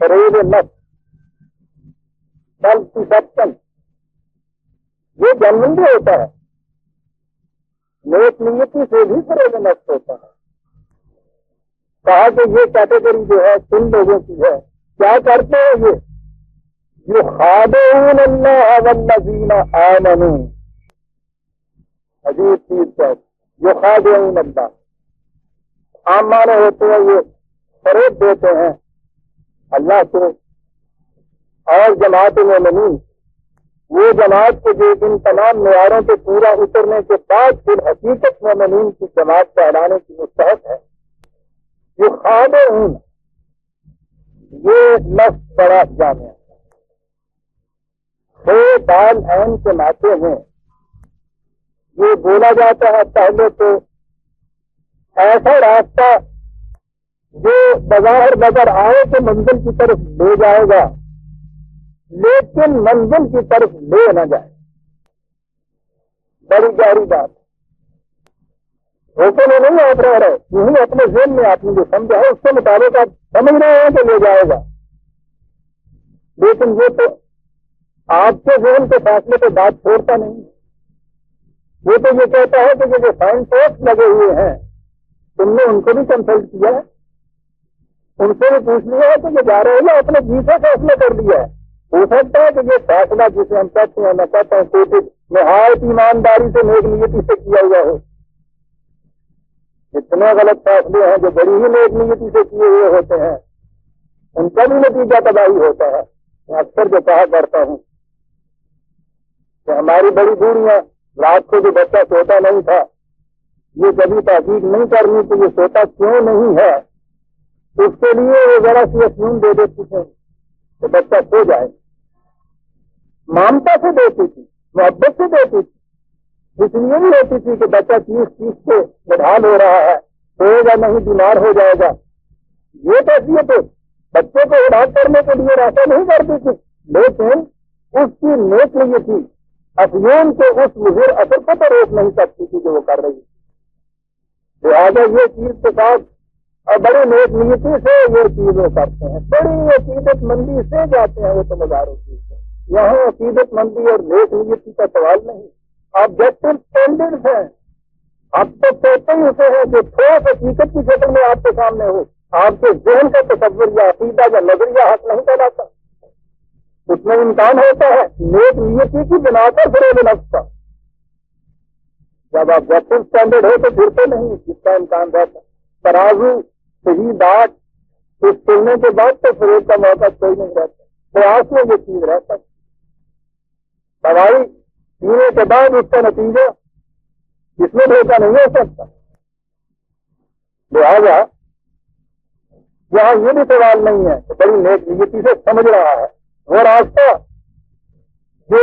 فریب نفس، سیلف ڈسپشن، یہ جنرلی ہوتا ہے. نیک نیتی سے بھی فریب نفس ہوتا ہے. کہا کہ یہ کیٹیگری جو ہے کن لوگوں کی ہے، کیا کرتے ہیں یہ یخادعون اللہ والذین آمنوا. عجیب چیز ہے، یخادعون اللہ. عام معنی ہوتے ہیں یہ فریب دیتے ہیں اللہ کو. اور جماعت مومنین، وہ جماعت کو جو ان تمام معیاروں کے پورا اترنے کے بعد پھر حقیقت مومنین کی جماعت کہلانے کی مستحق ہے. یخادعون، یہ لفظ بڑا جامع ہے. دال عین کے ناطے ہیں یہ بولا جاتا ہے پہلے تو ایسا راستہ جو بظاہر نظر آئے تو منزل کی طرف لے جائے گا، لیکن منزل کی طرف لے نہ جائے. بڑی گہری بات. دھوکے میں نہیں آپ رہ رہے, یہی اپنے ذہن میں آپ نے جو سمجھا ہے اس کے مطابق آپ سمجھ رہے ہیں کہ لے جائے گا, لیکن یہ تو آپ کے ذہن کے فیصلے پہ بات چھوڑتا نہیں. وہ تو یہ کہتا ہے کہ جو سائنٹسٹ لگے ہوئے ہیں تم نے ان کو بھی کنسلٹ کیا ہے, ان سے بھی پوچھ لیا ہے کہ یہ جا رہے ہیں اپنے جی سے فیصلہ کر لیا ہے. ہو سکتا ہے کہ یہ فیصلہ جسے ہم کہتے ہیں, میں کہتا ہوں کوشش نہایت ایمانداری سے نیک نیتی سے کیا ہوا ہو. اتنے غلط فیصلے ہیں جو بڑی ہی نیک نیتی سے کیے ہوئے ہوتے ہیں, ان کا بھی نتیجہ تباہی ہوتا ہے. میں اکثر جو کہا کرتا ہوں کہ ہماری بڑی بوڑھیاں رات کو جو بچہ سوتا نہیں تھا, یہ کبھی تحقیق نہیں کرنی کہ یہ سوتا کیوں نہیں ہے, اس کے لیے وہ ذرا سی افیون دے دیتی تھی کہ بچہ سو جائے. مامتا سے دیتی تھی, محبت سے دیتی تھی, اس لیے بھی ہوتی تھی کہ بچہ چیز سے بدحال ہو رہا ہے, سوئے گا نہیں بیمار ہو جائے گا. یہ کیفیت بچے کو علاج کرنے کے لیے راستہ نہیں کرتی تھی, لیکن اس کی نیک نیتی تھی افیون کے اس مضر اثر کو تو روک نہیں سکتی تھی جو وہ کر رہی تھی. لہٰذا یہ چیز کے ساتھ اور بڑی نیک نیتی سے یہ چیز وہ کرتے ہیں, بڑی عقیدت مندی سے جاتے ہیں وہ تو مزاروں چیز سے. یہاں عقیدت مندی اور نیک نیتی کا سوال نہیں, آبجیکٹو اسٹینڈرڈ ہیں. آپ تو کہتے ہی اسے ہیں جو ٹھوس حقیقت کی شکل میں آپ کے سامنے ہو, آپ کے ذہن کا تصور یا عقیدہ یا نظریہ حق نہیں کہلاتا. اس میں امکان ہوتا ہے نیک نیتی کی بنا پر فروغ نفس کا. جب آپ آبجیکٹو اسٹینڈرڈ ہو تو پھر تو نہیں, جس کا امکان رہتا. ترازو صحیح بات اس چلنے کے بعد تو فروغ کا موقع کوئی نہیں رہتا. پریاس میں یہ چیز رہتا ہے. دوائی پینے کے بعد اس کا نتیجہ اس میں دھوکہ نہیں ہو سکتا. لہٰذا یہاں یہ بھی سوال نہیں ہے کہ بڑی نیک نیتی سے سمجھ رہا ہے, وہ راستہ جو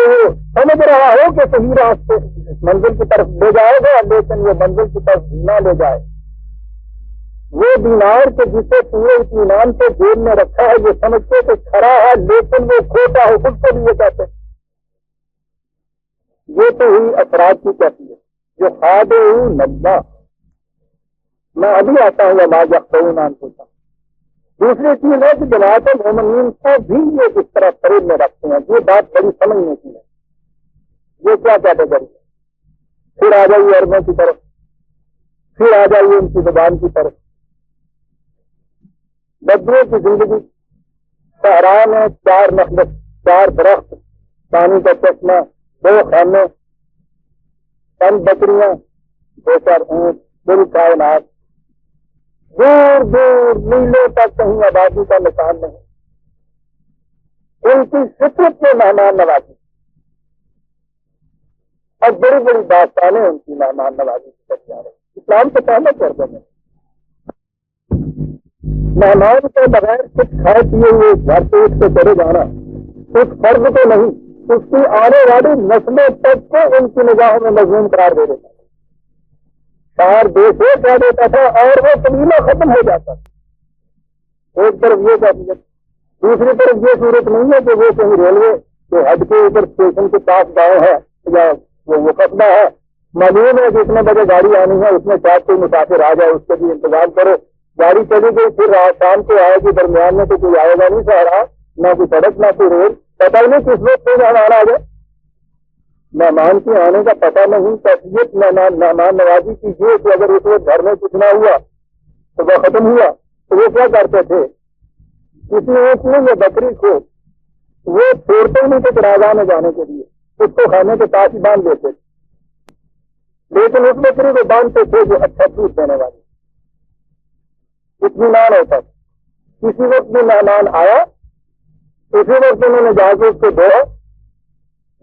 سمجھ رہا ہو کہ صحیح راستے منزل کی طرف لے جائے گا, لیکن وہ منزل کی طرف نہ لے جائے. وہ دینار کے جسے پورے اطمینان سے جیب میں رکھا ہے, یہ سمجھتے کہ کھڑا ہے لیکن وہ کھوٹا ہے, خود کو بھی یہ کہتے ہیں. یہ تو ہوئی افراد کی کیفیت جو خادعون اللہ. میں ابھی آتا ہوں لا یخدعون انفسہم. دوسری چیز ہے کہ جماعت مومنین کو بھی یہ اس طرح فریب میں رکھتے ہیں. یہ بات بڑی سمجھنے کی ہے. یہ کیا کیٹیگری ہے؟ پھر آ جائیے عربوں کی طرف, پھر آ جائیے ان کی زبان کی طرف. بدوؤں کی زندگی, صحرا میں 4 نخل, 4 درخت, پانی کا چشمہ, 2 خانے, 5 بکریاں, 2-4 اونٹ, دل کائنات. دور دور میلوں تک کہیں آبادی کا نشان نہیں. ان کی فطرت میں مہمان نوازی اور بڑی بڑی داستانیں ان کی مہمان نوازی کی کرتی آ رہی. اسلام سے پہلے کر دیں مہمان کے بغیر کچھ کھائے پیے ہوئے گھر سے اٹھ کے چلے جانا اس فرض کو نہیں, اس کی آنے والی نسلوں تک کو ان کی نگاہوں میں مضمون قرار دے دیتا. 4 دیشوں کہہ دیتا تھا اور وہ قبیلہ ختم ہو جاتا تھا. ایک طرف یہ کیفیت, دوسری طرف یہ صورت نہیں ہے کہ وہ کہیں ریلوے کے حد کے اوپر اسٹیشن کے پاس گاؤں ہے یا وہ قصبہ ہے, معلوم ہے کہ اتنے بجے گاڑی آنی ہے, اس میں شاید کوئی مسافر آ جائے, اس کے بھی انتظار کرو. گاڑی چلی گئی, پھر شام کو آئے گی, درمیان میں تو کوئی آئے گا نہیں سہارا, نہ کوئی سڑک نہ کوئی روڈ, پتہ ہی نہیں کس وقت کوئی مہمان آ جائے. مہمان کے آنے کا پتہ نہیں. کیفیت مہمان نوازی کیجیے کہ اگر اس وقت گھر میں کچھ نہ ہوا تو وہ ختم ہوا تو وہ کیا کرتے تھے, کسی اونٹ میں یا بکری کو وہ چھوڑتے ہی نہیں تھے چراغاہ میں جانے کے لیے, اس کو کھانے کے پاس ہی باندھ دیتے تھے. لیکن اس بکری کو باندھتے تھے جو اچھا دودھ دینے والی, اطمینان ہوتا تھا. کسی وقت بھی مہمان آیا, اسی وقت انہوں نے جا کے اس کو دھویا,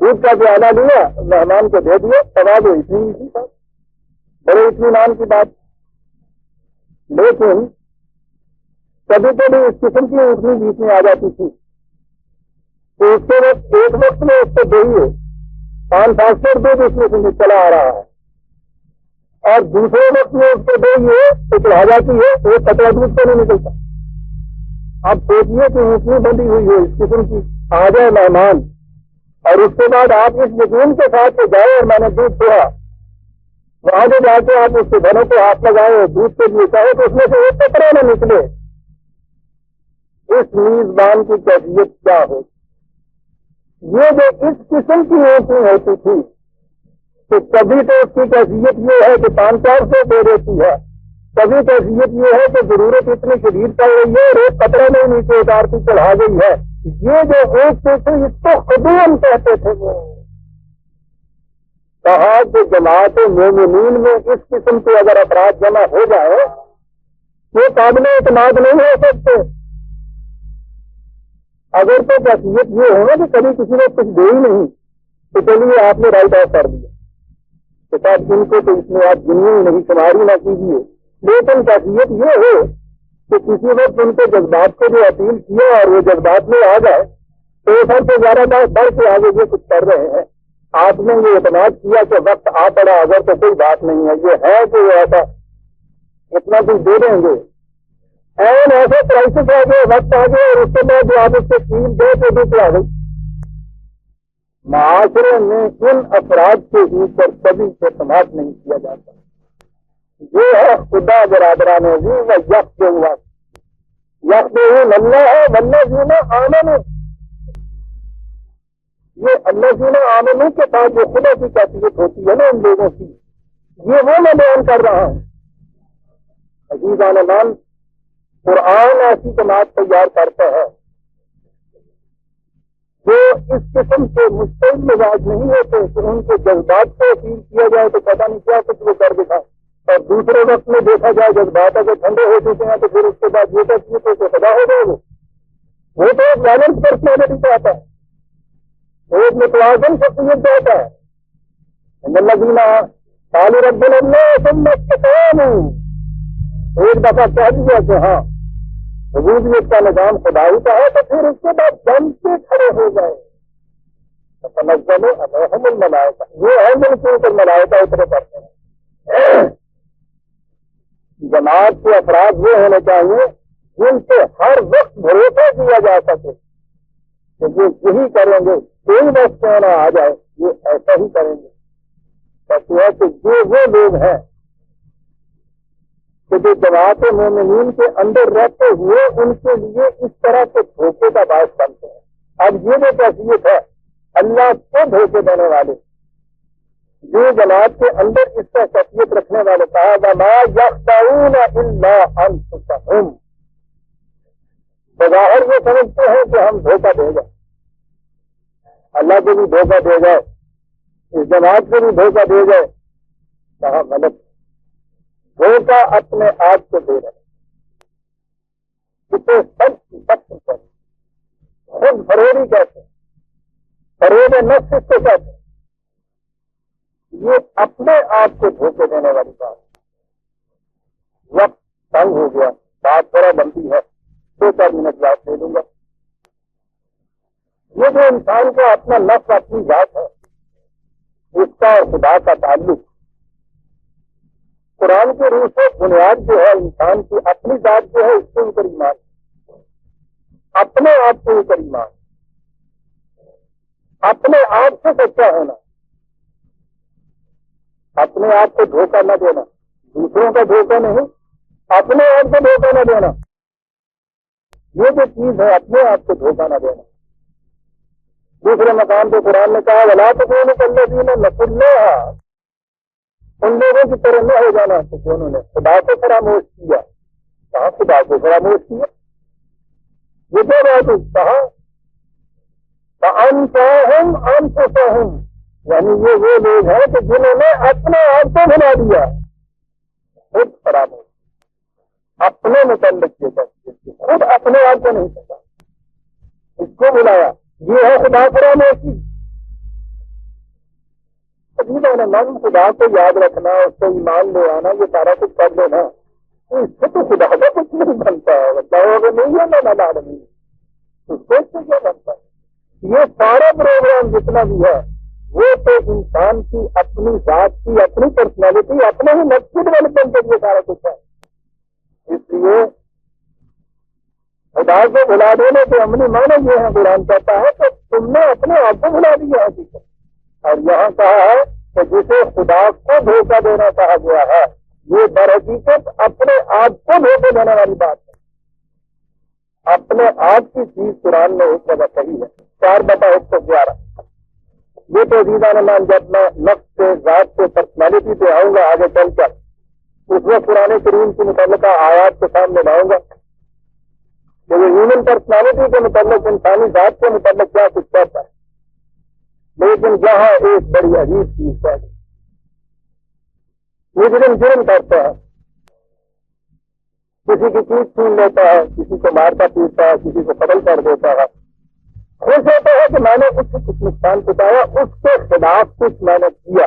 دودھ کا پیالہ لیا, مہمان کو دے دیا, تواضع اتنی تھا, بڑے اطمینان کی بات. لیکن کبھی کبھی اس قسم کی اٹھنی بیچ میں آ جاتی تھی تو اس کے وقت ایک وقت میں اس کو دئیے 500 دودھ اس میں سے چلا آ رہا ہے, اور دوسرے وقت میں اس کو دئیے تو چڑھا جاتی ہے, ایک کٹوا دودھ تو نہیں نکلتا. آپ سوچیے کہ اونٹنی بندی ہوئی ہے اس قسم کی آ جائے مہمان اور اس کے بعد آپ اس یقین کے ساتھ کہ جائے اور میں نے دودھ دیا وہاں سے جا کے آپ اس کے گھروں کو ہاتھ لگائے دودھ کے لیے چاہے تو اس میں سے ایک قطرہ نہ نکلے، اس میزبان کی کیفیت کیا ہوتی؟ یہ جو اس قسم کی اونچی ہوتی تھی کہ کبھی تو اس کی کیفیت یہ ہے کہ 500-400 دے دیتی ہے، کبھی کیفیت یہ ہے کہ ضرورت اتنی شدید پڑ رہی ہے اور ایک قطرہ نہیں نیچے اتارتی چڑھا گئی ہے۔ یہ جو اونچتے تھے اس کو خدوم کہتے تھے۔ وہ کہا کہ جماعت مومنین میں اس قسم کے اگر افراد جمع ہو جائے وہ قابل اعتماد نہیں ہو سکتے۔ اگر تو کیفیت یہ ہوگا کہ کبھی کسی نے کچھ دے ہی نہیں تو چلیے آپ نے رائٹ آف کر دیا کہ صاحب ان کو تو اس میں آپ گنیے ہی نہیں، شماری نہ کیجیے، لیکن کیفیت یہ ہو کہ کسی وقت ان کے جذبات کو جو اپیل کیا اور وہ جذبات میں آ جائے تو سب سے زیادہ بڑھ کے آگے یہ کچھ کر رہے ہیں۔ آپ نے یہ اعتماد کیا کہ وقت آ پڑا اگر تو کوئی بات نہیں ہے، یہ ہے کہ وہ ایسا اتنا کچھ دے دیں گے، این ایسے کرائسس آ گئے، وقت آ گیا اور اس کے بعد جو آپ اس سے چیز دے تو بھی آ گئی۔ معاشرے میں ان افراد کے اوپر کبھی اعتماد نہیں کیا جاتا۔ یہ ہے خدا برادران عزیز و یکس ہوا یکس اللہ ہے واللہ جینا آمن، یہ اللہ جینا آمنوں کے ساتھ جو خدا کی کیفیت ہوتی ہے نا ان لوگوں کی، یہ وہ میں بیان کر رہا ہوں۔ عزیزان مان، قرآن ایسی جماعت تیار کرتا ہے جو اس قسم کے مستعد مزاج نہیں ہوتے کہ ان کے جذبات کو اپیل کیا جائے تو پتہ نہیں کیا کچھ وہ کر دکھائے، اور دوسرے وقت میں دیکھا جائے جذبات اگر ٹھنڈے ہو چکے ہیں تو پھر اس کے بعد یہ کیفیت ہو تو خدا ہو جائے وہ تو ایک بیلنس پرسنالٹی چاہتا ہے، ایک متوازن شخصیت چاہتا ہے۔ الذین قالوا ربنا اللہ ثم استقاموا، ایک دفعہ کہہ دیا کہ ہاں ربوبیت کا نظام خدائی کا ہے تو پھر اس کے بعد جم سے کھڑے ہو گئے۔ تنزل علیہم الملائکہ، یہ ہے جن کے اوپر ملائکہ اترے کرتے ہیں۔ جماعت کے افراد یہ ہونے چاہیے جن سے ہر وقت بھروسہ کیا جا سکے کہ یہ یہی کریں گے، کوئی وقت کیوں نہ آ جائے یہ ایسا ہی کریں گے۔ بس یہ کہ یہ وہ لوگ ہیں کہ جو جماعت مومنین کے اندر رہتے ہوئے ان کے لیے اس طرح کے دھوکے کا باعث بنتے ہیں۔ اب یہ جو کیفیت ہے اللہ کو دھوکے دینے والے، جو جماعت کے اندر اس کا کیفیت رکھنے والے، کہا وما یخدعون الا انفسہم، بظاہر یہ سمجھتے ہیں کہ ہم دھوکہ دے گئے، اللہ کو بھی دھوکہ دے گئے، اس جماعت کو بھی دھوکہ دے گئے۔ کہا غلط، دھوکہ اپنے آپ کو دے رہے، اسے سب کہتے ہیں، خود فریبی کہتے ہیں، فریب نفس اس کو کہتے ہیں۔ یہ اپنے آپ کو دھوکے دینے والی بات۔ وقت تنگ ہو گیا، بات تھوڑا لمبی ہے، 2-4 منٹ بات لے لوں گا۔ یہ جو انسان کا اپنا نفس اپنی ذات ہے، اس کا اور خدا کا تعلق، قرآن کے روح سے بنیاد جو ہے انسان کی اپنی ذات جو ہے اس کے اوپر ایمان، اپنے آپ کے اوپر ایمان، اپنے آپ سے سچا ہونا، اپنے آپ کو دھوکہ نہ دینا، دوسروں کا دھوکہ نہیں، اپنے آپ کو دھوکہ نہ دینا۔ یہ جو چیز ہے اپنے آپ کو دھوکہ نہ دینا۔ دوسرے مقام پہ قرآن نے کہا وَلَا تَكُونُوا كَالَّذِينَ نَسُوا اللَّهَ، ان لوگوں کی طرح نہ ہو جانا کہ انہوں نے خدا کو فراموش کیا۔ کہاں خدا کو فراموش کیا؟ یہ دو بات کہا فَأَنسَاهُمْ أَنفُسَهُمْ، یعنی یہ وہ لوگ ہیں کہ جنہوں نے اپنے آپ کو بھلا دیا، خود فراموش، اپنے متعلق یہ کرتے، خود اپنے آپ کو نہیں پتا، اس کو بلایا، یہ ہے خدا فراموشی۔ من خدا کو یاد رکھنا، اس کو ایمان لے آنا، یہ سارا کچھ کر دینا، اس سے تو خدا کا کچھ نہیں بنتا ہے، اگر نہیں ہے نا آدمی اس کو اس سے کیا بنتا ہے؟ یہ سارا پروگرام جتنا بھی ہے وہ تو انسان کی اپنی ذات کی، اپنی پرسنالٹی، اپنے ہی نفس کی ڈیولپمنٹ کے لیے سارا کچھ ہے۔ اس لیے خدا کو بھلا دینے کے عملی معنی یہ ہے، قرآن کہتا ہے کہ تم نے اپنے آپ کو بھلا دیا حقیقت. اور یہاں کہا ہے کہ جسے خدا کو دھوکہ دینا کہا گیا ہے، یہ در حقیقت اپنے آپ کو دھوکہ دینے والی بات ہے. اپنے آپ کی چیز قرآن میں ایک جگہ کہی ہے 4/111. یہ تو عزیزان مان جب میں نفس سے، ذات سے، پرسنالٹی پہ آؤں گا آگے چل کر، اس وقت قرآن کریم کی متعلقہ آیات کے سامنے لاؤں گا کہ وہ ہیومن پرسنالٹی کے متعلق، انسانی ذات کے متعلق کیا کچھ کہتا ہے. لیکن یہاں ایک بڑی عجیب چیز ہے، مجرم جرم کرتا ہے، کسی کی چیز چھین لیتا ہے، کسی کو مارتا پیٹتا ہے، کسی کو قتل کر دیتا ہے، خوش ہوتا ہے کہ میں نے اس کو کچھ نقصان پہنچایا، اس کے خلاف کچھ میں نے کیا.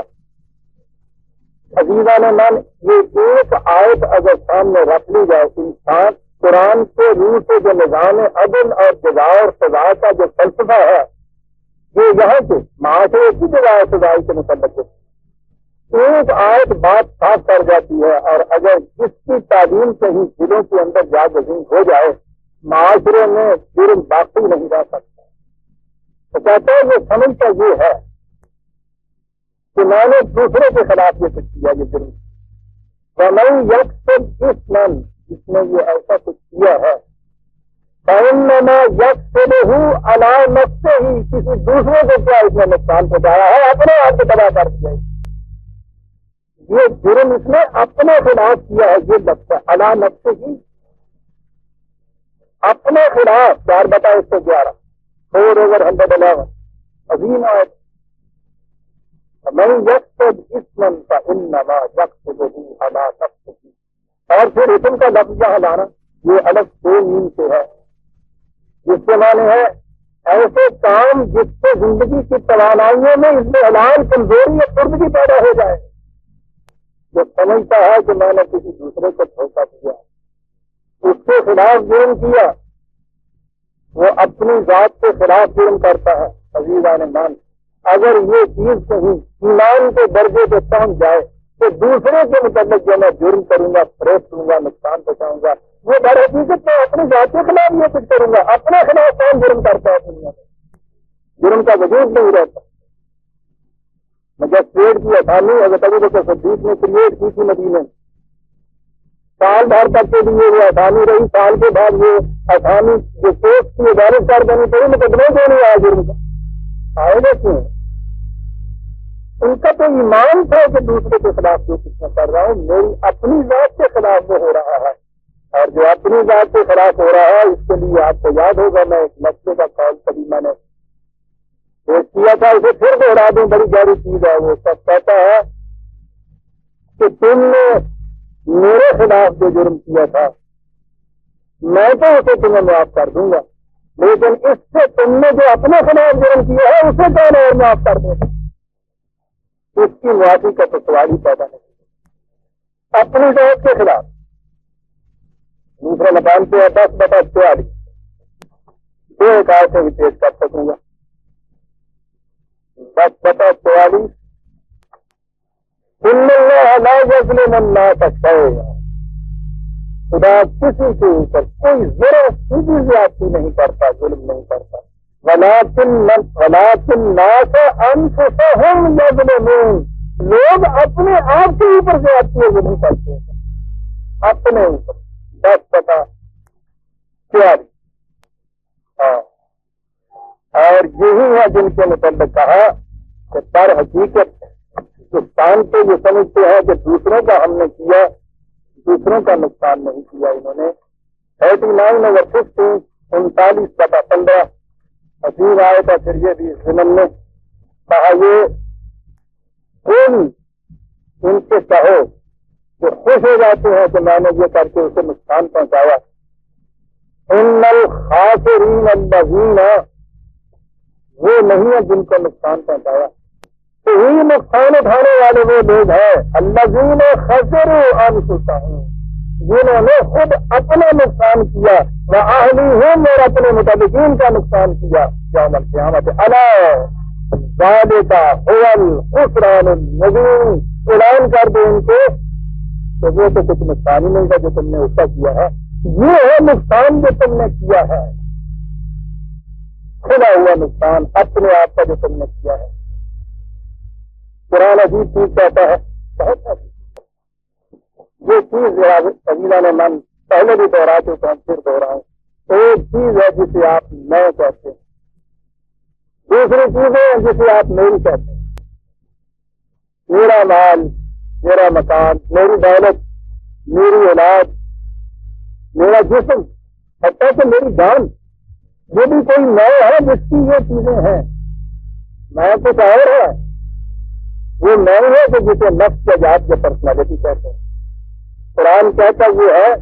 عزیزان من، یہ ایک آیت اگر سامنے رکھ لی جائے، انسان قرآن کے روح سے جو نظام عدل اور جزا اور سزا کا جو فلسفہ ہے، یہ یہاں کے معاشرے کی جزا اور سزا کے متعلق ایک آیت بات صاف کر جاتی ہے. اور اگر اس کی تعلیم سے ہی دلوں کے اندر جا گزین ہو جائے، معاشرے میں جرم باقی نہیں رہ سکتا. تو کہتا ہے یہ سمجھتا یہ ہے کہ میں نے دوسرے کے خلاف یہ کچھ کیا، یہ جرم. وَمَن يَكْسِبْ إِثْمًا، جس نے یہ ایسا کچھ کیا ہے، فَإِنَّمَا يَكْسِبُهُ عَلَىٰ نَفْسِهِ، کسی دوسرے کو کیا اس نے نقصان پہنچایا ہے، اپنے آپ کو تباہ کر دیا. یہ جرم اس نے اپنے خلاف کیا ہے. یہ لفظ ہے عَلَىٰ نَفْسِهِ، اپنے خلاف. 4/111 4/111 عظیم آیت. مَن يَكْسِبْ إِثْمًا فَإِنَّمَا يَكْسِبُهُ عَلَىٰ نَفْسِهِ. اور پھر اسم کا لفظ یہاں لانا، یہ الگ 2 میم سے ہے، جس کے معنی ہے ایسے کام جس سے زندگی کی توانائیوں میں اضمحلال، کمزوری اور پردگی پیدا ہو جائے. جو سمجھتا ہے کہ میں نے کسی دوسرے کو دھوکہ دیا، اس کے خلاف جرم کیا، وہ اپنی ذات کے خلاف جرم کرتا ہے. عزیزان مان، اگر یہ چیز کہیں ایمان کے درجے پہ پہنچ جائے تو دوسرے کے متعلق جو میں جرم کروں گا، فریب کروں گا، نقصان پہنچاؤں گا، وہ در حقیقت میں اپنی ذات کے خلاف یہ کچھ کروں گا. اپنے خلاف کون جرم کرتا ہے دنیا میں؟ جرم کا وجود نہیں رہتا. مجسٹریٹ کی آسانی حضرت ابو بکر صدیق نے کریٹ کی تھی مدینے میں. سال بھر تک کے لیے وہ آسانی رہی، سال کے بعد یہ آسانی جو کیس کی اجازت کر دینی پڑی، مقدمے کو نہیں آیا جرم کا. آئے گا کیوں؟ ان کا تو ایمان تھا کہ دوسرے کے خلاف جو کچھ میں کر رہا ہوں، میری اپنی ذات کے خلاف وہ ہو رہا ہے. اور جو اپنی ذات کے خلاف ہو رہا ہے، اس کے لیے آپ کو یاد ہوگا میں ایک مسئلے کا قول کبھی میں نے پیش کیا تھا، اسے پھر دوہرا دوں، بڑی گہری چیز ہے. وہ سب کہتا ہے کہ تم نے میرے خلاف جو جرم کیا تھا، میں تو اسے تمہیں معاف کر دوں گا، لیکن اس سے تم نے جو اپنے خلاف جرم کیا ہے اسے کون اور معاف کر دے گا؟ اس کی معافی کا تو سوال ہی پیدا نہیں. اپنی ذات کے خلاف. دوسرا مقام سے 10/44 دو آیتیں بھی پیش کر سکوں گا. 10/44 إِنَّ اللَّهَ لَا يَظْلِمُ النَّاسَ شَيْئًا، خدا کسی کے اوپر کوئی ذرا سی بھی زیادتی نہیں کرتا، ظلم نہیں کرتا. وَلَٰكِنَّ النَّاسَ أَنفُسَهُمْ يَظْلِمُونَ، لوگ اپنے آپ کے اوپر زیادتی ظلم کرتے ہیں، اپنے اوپر. 10/44 اور یہی ہے جن کے متعلق کہا کہ در حقیقت ہندوستان کو یہ سمجھتے ہیں کہ دوسروں کا ہم نے کیا، دوسروں کا نقصان نہیں کیا. انہوں نے 39/50 39/15 عظیم آئے تھا. پھر یہ بھی ضمن میں کہا یہ کون ان سے کہو کہ خوش ہو جاتے ہیں کہ میں نے یہ کر کے اسے نقصان پہنچایا. ان الخاسرین الذین، وہ نہیں ہے جن کو نقصان پہنچایا، وہی نقصان اٹھانے والے وہ لوگ ہیں الذین خسروا انفسہم، جنہوں نے خود اپنا نقصان کیا، واہلیہم، اور اپنے متعلقین کا نقصان کیا یوم القیامت. الا ذالک هو الخسران المبین، اعلان کر دو ان کو کہ وہ تو کچھ نقصان ہی نہیں تھا جو تم نے اس کا کیا ہے، یہ ہے نقصان جو تم نے کیا ہے، کھلا ہوا نقصان اپنے آپ کا جو تم نے کیا ہے۔ قرآن عجیب چیز کہتا ہے، بہت عجیب یہ چیز عزیزہ نے من پہلے بھی دوہرا چکا ہوں، پھر دوہراؤں۔ ایک چیز ہے جسے آپ میں کہتے ہیں، دوسری چیز ہے جسے آپ میری کہتے ہیں۔ میرا مال، میرا مکان، میری دولت، میری اولاد، میرا جسم، حتیٰ کہ میری جان، یہ بھی کوئی میں ہے جس کی یہ چیزیں ہیں۔ میں کچھ اور ہے، وہ میں ہے کہ جسے نفس یا ذات یا پرسنالٹی کہتے ہیں۔ قرآن کہتا یہ ہے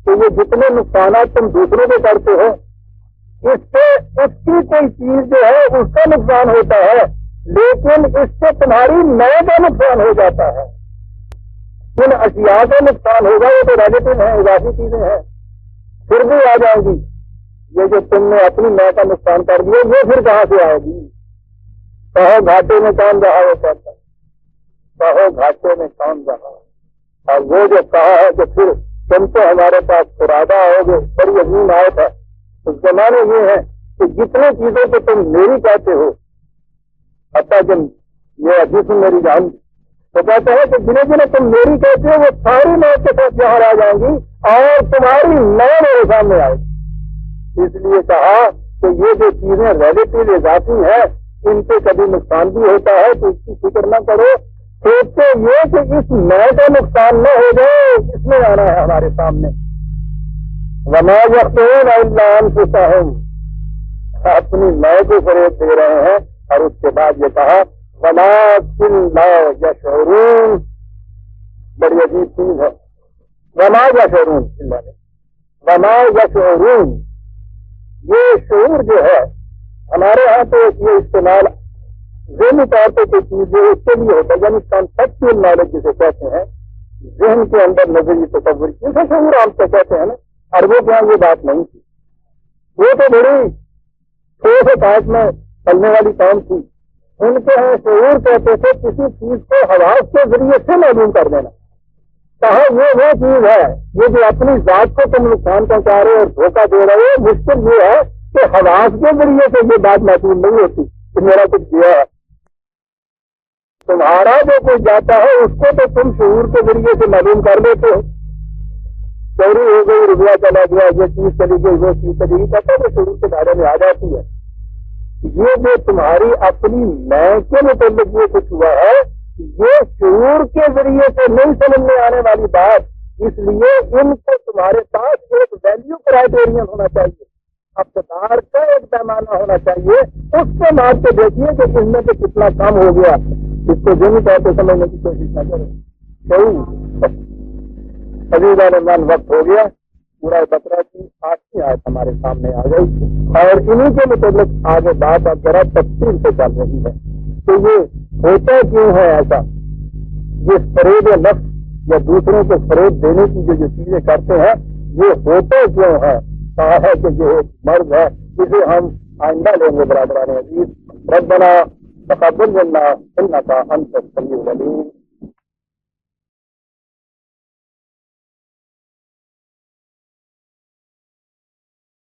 کہ یہ جتنے نقصانات تم دوسروں کو کرتے ہو، اس سے اس کی کوئی چیز جو ہے اس کا نقصان ہوتا ہے، لیکن اس سے تمہاری میں کا نقصان ہو جاتا ہے۔ جن اشیاء کا نقصان ہوگا وہ تو ریلیٹو ہیں، اضافی چیزیں ہیں، پھر بھی آ جائیں گی۔ یہ جو تم نے اپنی میں کا نقصان کر دیا یہ پھر کہاں سے آئے گی؟ کہو گھاٹے میں کون رہا وہ کہتا ہے، کہو گھاٹے میں کون رہا۔ اور وہ جو کہا ہے کہ پھر تم تو ہمارے پاس فرادہ آؤ گے، بڑی عظیم آیت ہے۔ اس کے معنی یہ ہے کہ جتنے چیزوں کو تم میری کہتے ہو، حتیٰ کہ یہ جسم میری جان، تو کہتے ہیں کہ جنہیں جنہیں تم میری کہتے ہو وہ ساری موت کے ساتھ یہاں آ جائیں گی اور تمہاری میں میرے سامنے آئے گی۔ اس لیے کہا کہ یہ جو چیزیں ریلیٹیو اضافی ہیں ان سے کبھی نقصان بھی ہوتا ہے تو اس کی فکر نہ کرو، سوچتے یہ کہ اس میں کا نقصان نہ ہو جائے، اس میں آنا ہے ہمارے سامنے۔ وما یخطئون الا انفسہم، اپنی میں کو فریب دے رہے ہیں۔ اور اس کے بعد یہ کہا ولکن لا یشعرون، بڑی عجیب چیز ہے، وما یشعرون، وما یشعرون، یہ شعور جو ہے ہمارے ہاں تو یہ استعمال ذہنی طور پہ کوئی چیز جو اس کے لیے ہوتا ہے، یعنی کانسیپچل نالج جسے کہتے ہیں، ذہن کے اندر نظری تصور، جسے شعور عام سے کہتے ہیں نا، عربوں کے یہاں یہ بات نہیں تھی، وہ تو بڑی ٹھوس کاٹ میں چلنے والی قوم تھی۔ ان کے یہاں شعور کہتے تھے کسی چیز کو حواس کے ذریعے سے معلوم کر دینا۔ کہا یہ وہ چیز ہے یہ جو اپنی ذات کو تم نقصان پہنچا رہے اور دھوکہ دے رہے ہو، مشکل یہ ہے کہ حواس کے ذریعے سے یہ بات محسوس نہیں ہوتی کہ میرا کچھ گیا ہے۔ تمہارا جو کوئی جاتا ہے اس کو تو تم شعور کے ذریعے سے معلوم کر لیتے ہو، چوری ہو گئی، روپیہ چلا گیا، یہ چیز چلی گئی، وہ چیز چلی گئی، کہتا ہے تو شعور کے دائرے میں آ جاتی ہے۔ یہ جو تمہاری اپنی میں کے متعلق یہ کچھ ہوا ہے یہ شعور کے ذریعے سے نہیں سمجھ میں آنے والی بات، اس لیے ان کو تمہارے پاس ایک ویلیو کرائیٹیرین ہونا چاہیے، اقتدار کا ایک پیمانہ ہونا چاہیے، اس کو مار کے دیکھیے کہ اس میں سے کتنا کام ہو گیا، اس کو ذہنی طور پہ سمجھنے کی کوشش نہ کریں۔ صحیح عزیزہ نے من وقت ہو گیا، پورا بقرہ کی آخری آیت ہمارے سامنے آ گئی اور انہی کے متعلق آگے بات اب ذرا تفصیل سے چل رہی ہے کہ یہ ہوتا کیوں ہے ایسا، یہ فریب نفس یا دوسروں کو فریب دینے کی جو چیزیں کرتے ہیں یہ ہوتا کیوں ہے۔ کہا ہے کہ یہ ایک مرض ہے جسے ہم آئندہ لیں گے۔ برادران عزیز، ربنا تقبل منا انک انت السمیع العلیم۔